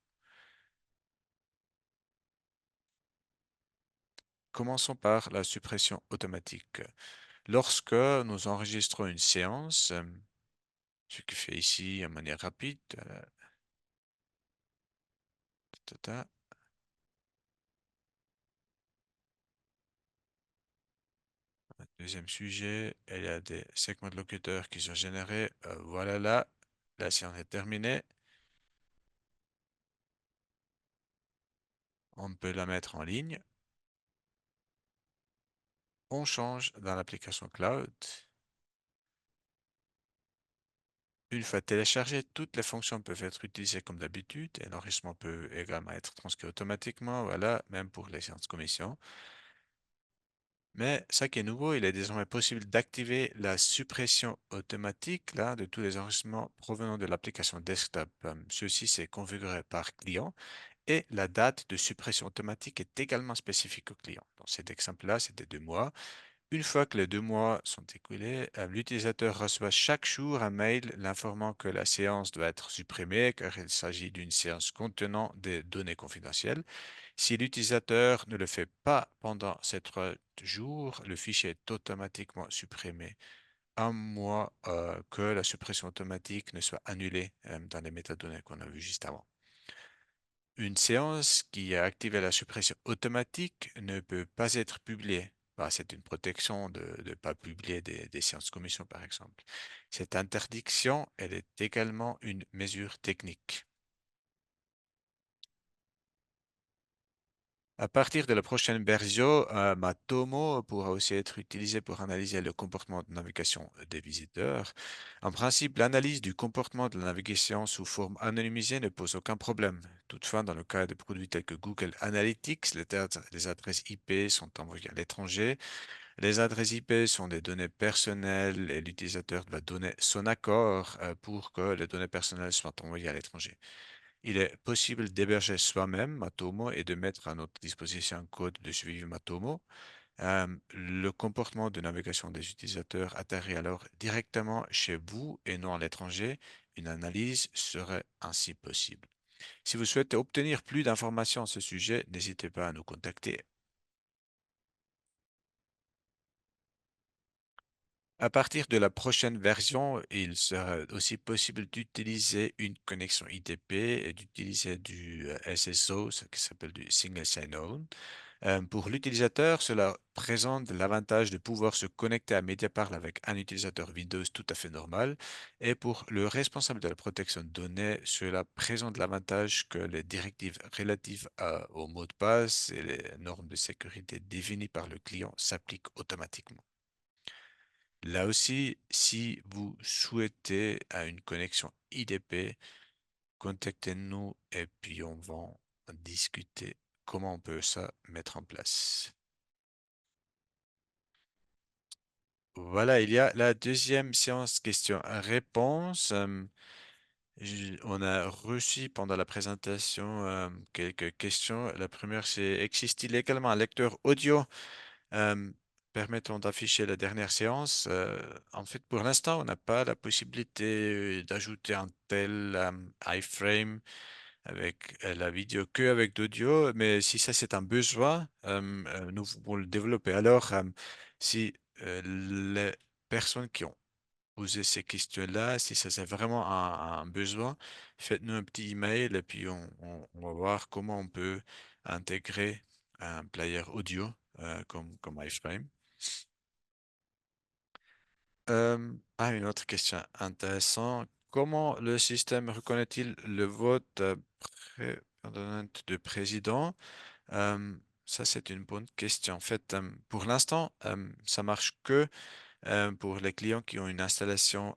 Commençons par la suppression automatique. Lorsque nous enregistrons une séance, ce que fait ici de manière rapide, ta, ta, deuxième sujet, il y a des segments de locuteurs qui sont générés. Voilà là, la séance est terminée. On peut la mettre en ligne. On change dans l'application cloud. Une fois téléchargée, toutes les fonctions peuvent être utilisées comme d'habitude et l'enregistrement peut également être transcrit automatiquement, voilà, même pour les séances commission. Mais ça qui est nouveau, il est désormais possible d'activer la suppression automatique là, de tous les enregistrements provenant de l'application desktop. Ceci, c'est configuré par client et la date de suppression automatique est également spécifique au client. Dans cet exemple-là, c'était 2 mois. Une fois que les 2 mois sont écoulés, l'utilisateur reçoit chaque jour un mail l'informant que la séance doit être supprimée car il s'agit d'une séance contenant des données confidentielles. Si l'utilisateur ne le fait pas pendant ces 3 jours, le fichier est automatiquement supprimé, à moins que la suppression automatique ne soit annulée dans les métadonnées qu'on a vues juste avant. Une séance qui a activé la suppression automatique ne peut pas être publiée. Bah, c'est une protection de ne pas publier des séances commission, par exemple. Cette interdiction, elle est également une mesure technique. À partir de la prochaine version, Matomo pourra aussi être utilisé pour analyser le comportement de navigation des visiteurs. En principe, l'analyse du comportement de la navigation sous forme anonymisée ne pose aucun problème. Toutefois, dans le cas de produits tels que Google Analytics, les adresses IP sont envoyées à l'étranger. Les adresses IP sont des données personnelles et l'utilisateur doit donner son accord pour que les données personnelles soient envoyées à l'étranger. Il est possible d'héberger soi-même Matomo et de mettre à notre disposition un code de suivi Matomo. Le comportement de navigation des utilisateurs atterrit alors directement chez vous et non à l'étranger. Une analyse serait ainsi possible. Si vous souhaitez obtenir plus d'informations à ce sujet, n'hésitez pas à nous contacter. À partir de la prochaine version, il sera aussi possible d'utiliser une connexion IDP et d'utiliser du SSO, ce qui s'appelle du Single Sign-On. Pour l'utilisateur, cela présente l'avantage de pouvoir se connecter à Mediapart avec un utilisateur Windows tout à fait normal. Et pour le responsable de la protection de données, cela présente l'avantage que les directives relatives aux mots de passe et les normes de sécurité définies par le client s'appliquent automatiquement. Là aussi, si vous souhaitez à une connexion IDP, contactez-nous et puis on va en discuter comment on peut ça mettre en place. Voilà, il y a la deuxième séance questions-réponses. On a reçu pendant la présentation quelques questions. La première, c'est existe-t-il également un lecteur audio euh, permettant d'afficher la dernière séance? En fait, pour l'instant, on n'a pas la possibilité d'ajouter un tel iframe avec la vidéo que avec l'audio, mais si ça c'est un besoin, nous pouvons le développer. Alors, si les personnes qui ont posé ces questions-là, si ça c'est vraiment un besoin, faites-nous un petit email et puis on va voir comment on peut intégrer un player audio comme iframe. Une autre question intéressante. Comment le système reconnaît-il le vote prédéterminant de président? Euh, Ça, c'est une bonne question. En fait, pour l'instant, ça marche que pour les clients qui ont une installation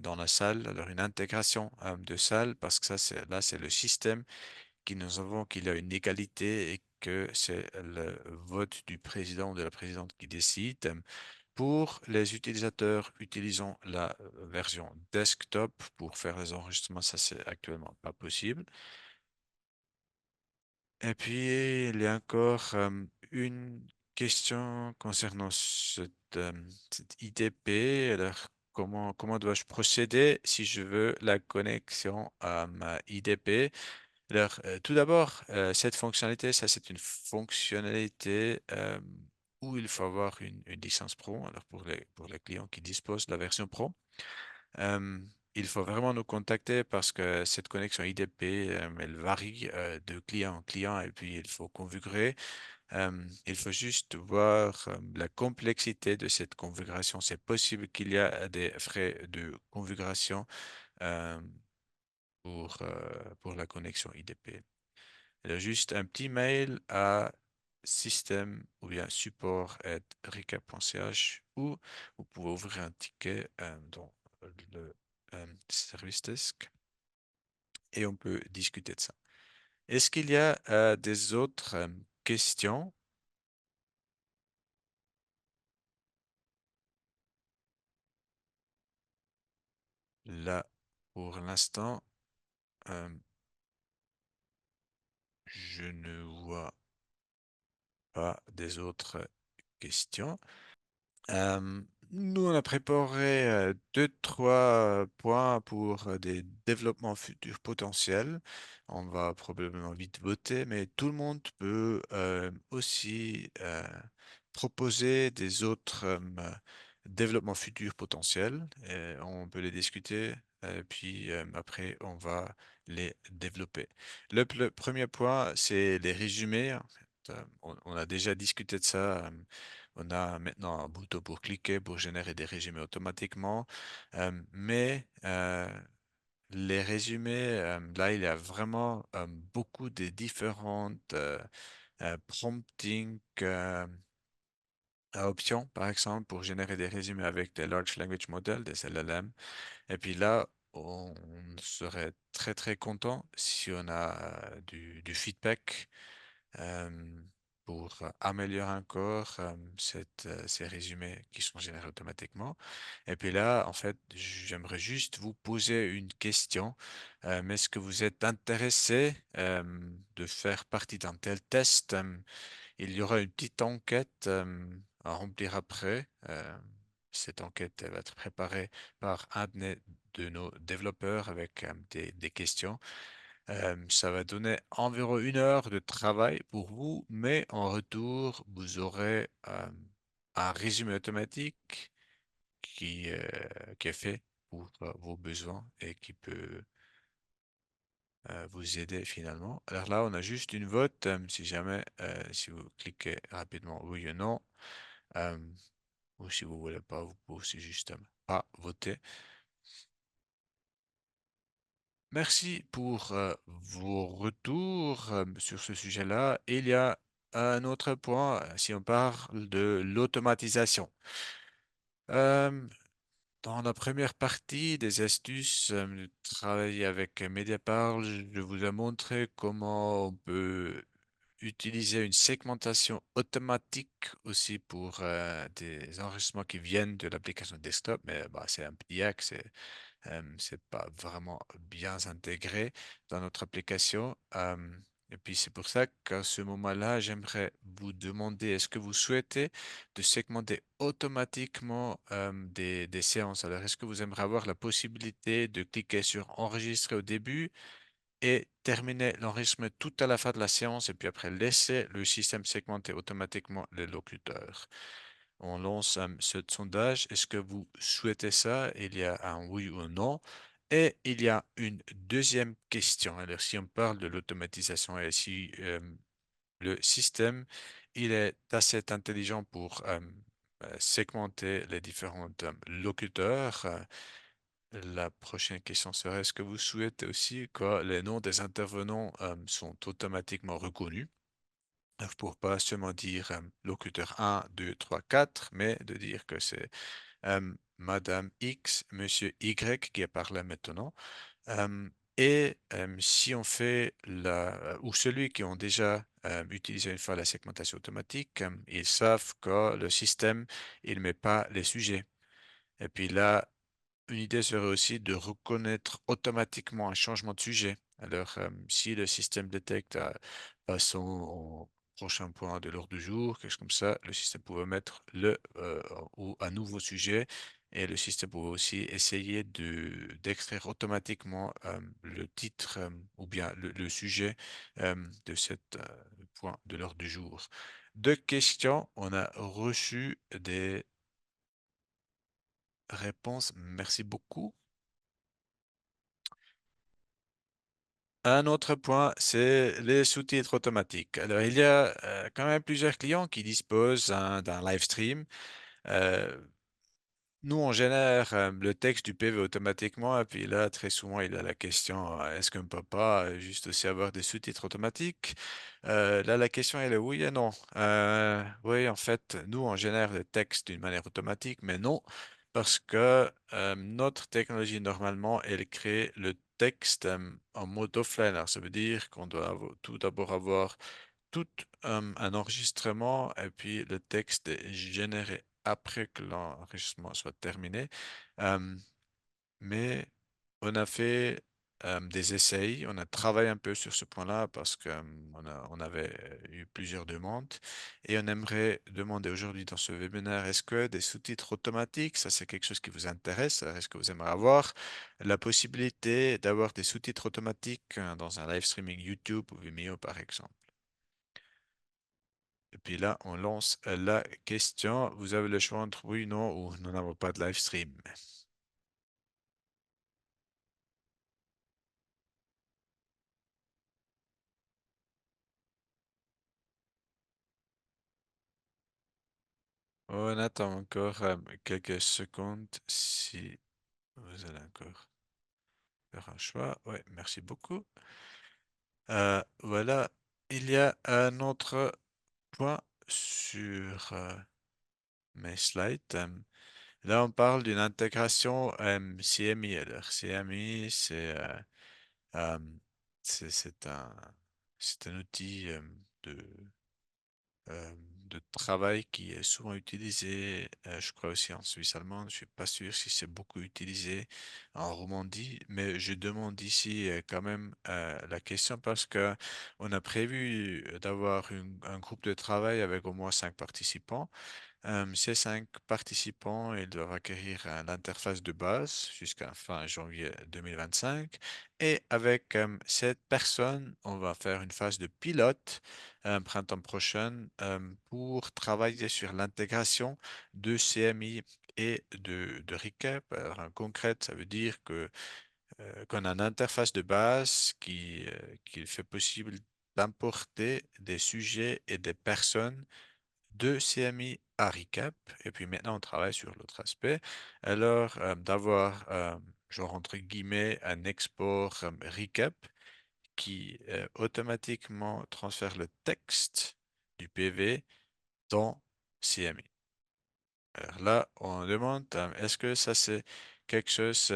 dans la salle, alors une intégration de salle, parce que ça, c'est le système qui nous avons qu'il y a une égalité et que c'est le vote du président ou de la présidente qui décide. Pour les utilisateurs utilisant la version desktop pour faire les enregistrements, ça c'est actuellement pas possible. Et puis il y a encore une question concernant cette IDP. Alors, comment dois-je procéder si je veux la connexion à ma IDP? Alors, tout d'abord, cette fonctionnalité, ça c'est une fonctionnalité où il faut avoir une licence pro. Alors, pour les clients qui disposent de la version pro, euh, il faut vraiment nous contacter parce que cette connexion IDP, elle varie de client en client et puis il faut configurer. Il faut juste voir la complexité de cette configuration. C'est possible qu'il y a des frais de configuration euh, pour la connexion IDP. Alors, juste un petit mail à système ou bien support@recap.ch ou vous pouvez ouvrir un ticket dans le service desk et on peut discuter de ça. Est-ce qu'il y a des autres questions? Là, pour l'instant, euh, je ne vois pas des autres questions. Euh, Nous, on a préparé deux, trois points pour des développements futurs potentiels. On va probablement vite voter, mais tout le monde peut aussi proposer des autres développements futurs potentiels. Et on peut les discuter, puis après, on va les développer. Le premier point, c'est les résumés. En fait, on a déjà discuté de ça. On a maintenant un bouton pour cliquer pour générer des résumés automatiquement. Mais les résumés, là, il y a vraiment beaucoup de différentes prompting options, par exemple, pour générer des résumés avec des Large Language Models, des LLM. Et puis là, on serait très, très content si on a du feedback euh, pour améliorer encore ces résumés qui sont générés automatiquement. Et puis là, en fait, j'aimerais juste vous poser une question. Est-ce que vous êtes intéressé de faire partie d'un tel test? Il y aura une petite enquête à remplir après. Cette enquête elle va être préparée par un de nos développeurs avec des questions. Ça va donner environ 1 heure de travail pour vous, mais en retour, vous aurez un résumé automatique qui est fait pour vos besoins et qui peut vous aider finalement. Alors là, on a juste une vote. Si jamais, si vous cliquez rapidement oui ou non, euh, ou si vous voulez pas, vous pouvez aussi juste pas voter. Merci pour vos retours sur ce sujet-là. Il y a un autre point, si on parle de l'automatisation. Euh, Dans la première partie des astuces de travailler avec Mediapart, je vous ai montré comment on peut utiliser une segmentation automatique aussi pour des enregistrements qui viennent de l'application desktop, mais bah, c'est un petit hack, c'est pas vraiment bien intégré dans notre application. Et puis c'est pour ça qu'à ce moment-là, j'aimerais vous demander, est-ce que vous souhaitez de segmenter automatiquement des séances? Alors, est-ce que vous aimeriez avoir la possibilité de cliquer sur enregistrer au début et terminer l'enregistrement tout à la fin de la séance et puis après laisser le système segmenter automatiquement les locuteurs? On lance ce sondage. Est-ce que vous souhaitez ça? Il y a un oui ou un non. Et il y a une deuxième question. Alors, si on parle de l'automatisation et si le système, il est assez intelligent pour segmenter les différents locuteurs, la prochaine question serait, est-ce que vous souhaitez aussi que les noms des intervenants sont automatiquement reconnus? Alors, pour pas seulement dire locuteur 1, 2, 3, 4, mais de dire que c'est Madame X, Monsieur Y qui est par là maintenant. Et si on fait ou celui qui ont déjà utilisé une fois la segmentation automatique, ils savent que le système, il met pas les sujets. Et puis là, une idée serait aussi de reconnaître automatiquement un changement de sujet. Alors, si le système détecte passons au prochain point de l'ordre du jour, quelque chose comme ça, le système pourrait mettre ou un nouveau sujet et le système pourrait aussi essayer d'extraire automatiquement le titre ou bien le sujet de cet point de l'ordre du jour. Deux questions. On a reçu des réponses. Merci beaucoup. Un autre point, c'est les sous-titres automatiques. Alors, il y a quand même plusieurs clients qui disposent d'un live stream. Euh, Nous, on génère le texte du PV automatiquement, et puis là, très souvent, il a la question, est-ce qu'on ne peut pas juste aussi avoir des sous-titres automatiques? Là, la question, elle est oui et non. Oui, en fait, nous, on génère le texte d'une manière automatique, mais non, parce que notre technologie, normalement, elle crée le texte en mode offline. Alors, ça veut dire qu'on doit tout d'abord avoir tout un enregistrement et puis le texte est généré après que l'enregistrement soit terminé. Euh, mais on a fait des essais, on a travaillé un peu sur ce point-là parce on avait eu plusieurs demandes et on aimerait demander aujourd'hui dans ce webinaire, est-ce que des sous-titres automatiques, ça c'est quelque chose qui vous intéresse? Est-ce que vous aimeriez avoir la possibilité d'avoir des sous-titres automatiques dans un live streaming YouTube ou Vimeo par exemple? Et puis là, on lance la question. Vous avez le choix entre oui, non ou nous n'avons pas de live stream. On attend encore quelques secondes si vous allez encore faire un choix. Oui, merci beaucoup. Voilà, il y a un autre point sur mes slides. Là, on parle d'une intégration CMI. Alors, CMI, euh, c'est c'est un outil de euh, de travail qui est souvent utilisé, je crois aussi en Suisse allemande. Je suis pas sûr si c'est beaucoup utilisé en Romandie, mais je demande ici quand même la question parce que on a prévu d'avoir un groupe de travail avec au moins 5 participants. Ces 5 participants, ils doivent acquérir l'interface de base jusqu'à fin janvier 2025. Et avec cette personne, on va faire une phase de pilote printemps prochain pour travailler sur l'intégration de CMI et de recap. Alors, en concret, ça veut dire que qu'on a une interface de base qui fait possible d'importer des sujets et des personnes de CMI à recap. Et puis maintenant, on travaille sur l'autre aspect. Alors, d'avoir, genre entre guillemets, un export recap qui automatiquement transfère le texte du PV dans CMI. Alors là, on demande, est-ce que ça c'est quelque chose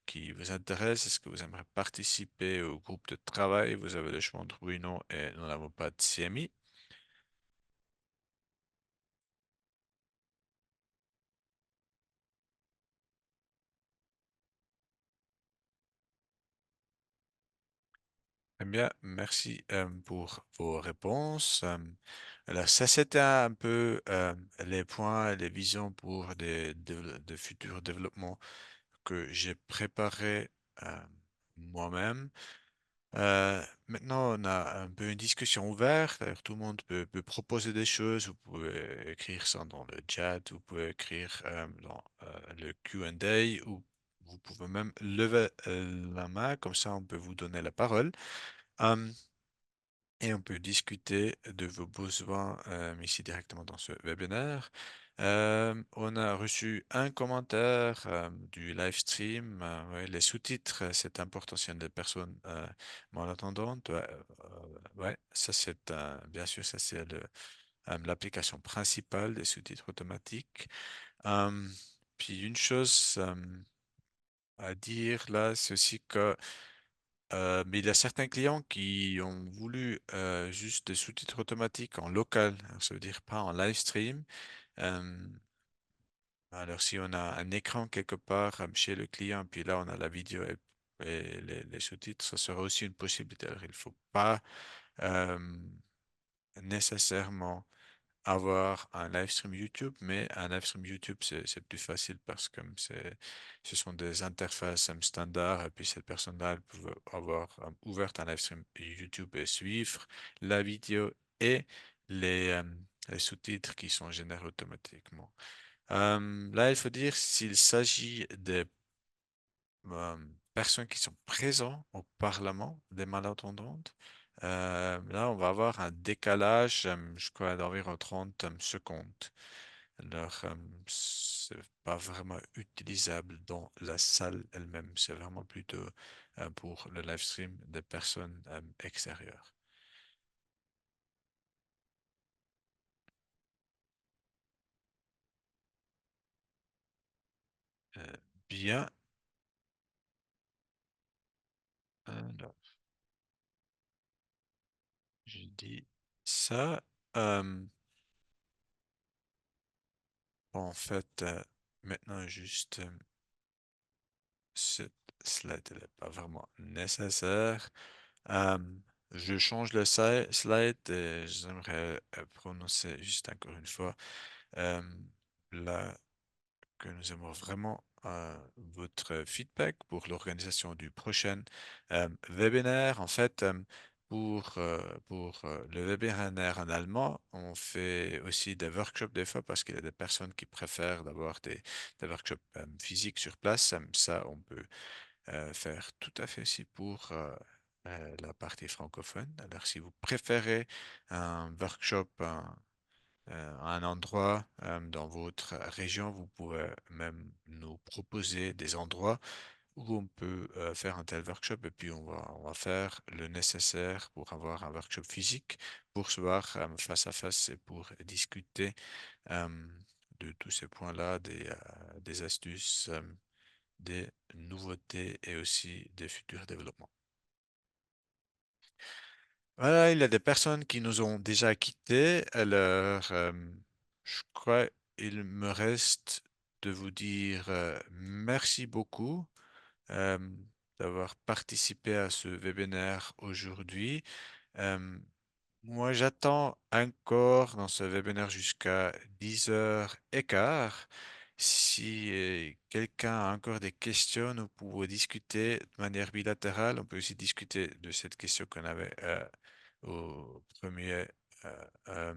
qui vous intéresse? Est-ce que vous aimeriez participer au groupe de travail? Vous avez le choix entre oui, non, et nous n'avons pas de CMI. Eh bien, merci pour vos réponses. Alors, ça, c'était un peu les points, les visions pour de futurs développements que j'ai préparés euh, moi-même. Maintenant, on a un peu une discussion ouverte. Alors, tout le monde peut proposer des choses. Vous pouvez écrire ça dans le chat, vous pouvez écrire dans le Q&A ou vous pouvez même lever la main, comme ça on peut vous donner la parole. Hum, et on peut discuter de vos besoins ici directement dans ce webinaire. On a reçu un commentaire du live stream. Ouais, les sous-titres, c'est important s'il y a des personnes malentendantes. Ouais, ouais, ça c'est bien sûr, ça c'est l'application principale des sous-titres automatiques. Euh, Puis une chose à dire là, c'est aussi que mais il y a certains clients qui ont voulu juste des sous-titres automatiques en local, alors, ça veut dire pas en live stream. Euh, alors si on a un écran quelque part chez le client, puis là on a la vidéo et les sous-titres, ça sera aussi une possibilité. Alors il faut pas euh, nécessairement avoir un live stream YouTube, mais un live stream YouTube, c'est plus facile parce que ce sont des interfaces standards, et puis cette personne-là, elle peut avoir ouvert un live stream YouTube et suivre la vidéo et les sous-titres qui sont générés automatiquement. Là, il faut dire s'il s'agit des euh, personnes qui sont présentes au Parlement, des malentendantes. Là, on va avoir un décalage, je crois, d'environ 30 secondes. Alors, c'est pas vraiment utilisable dans la salle elle-même. C'est vraiment plutôt pour le live stream des personnes extérieures. Euh, Bien. Alors, je dis ça. Euh, En fait, maintenant, juste cette slide n'est pas vraiment nécessaire. Euh, je change le slide et j'aimerais prononcer juste encore une fois euh, là que nous aimons vraiment votre feedback pour l'organisation du prochain webinaire. En fait, pour le webinaire en allemand, on fait aussi des workshops des fois parce qu'il y a des personnes qui préfèrent d'avoir des workshops physiques sur place. Ça, on peut faire tout à fait aussi pour la partie francophone. Alors, si vous préférez un workshop, un endroit dans votre région, vous pouvez même nous proposer des endroits où on peut faire un tel workshop et puis on va faire le nécessaire pour avoir un workshop physique, pour se voir face à face et pour discuter euh, de tous ces points-là, des astuces, des nouveautés et aussi des futurs développements. Voilà, il y a des personnes qui nous ont déjà quittés. Alors, je crois il me reste de vous dire merci beaucoup euh, d'avoir participé à ce webinaire aujourd'hui. Euh, Moi, j'attends encore dans ce webinaire jusqu'à 10h15. Si quelqu'un a encore des questions, nous pouvons discuter de manière bilatérale. On peut aussi discuter de cette question qu'on avait au premier, euh,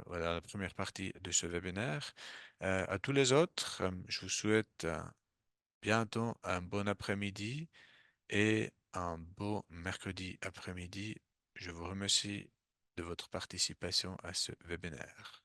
voilà, la première partie de ce webinaire. À tous les autres, je vous souhaite bientôt un bon après-midi et un beau mercredi après-midi. Je vous remercie de votre participation à ce webinaire.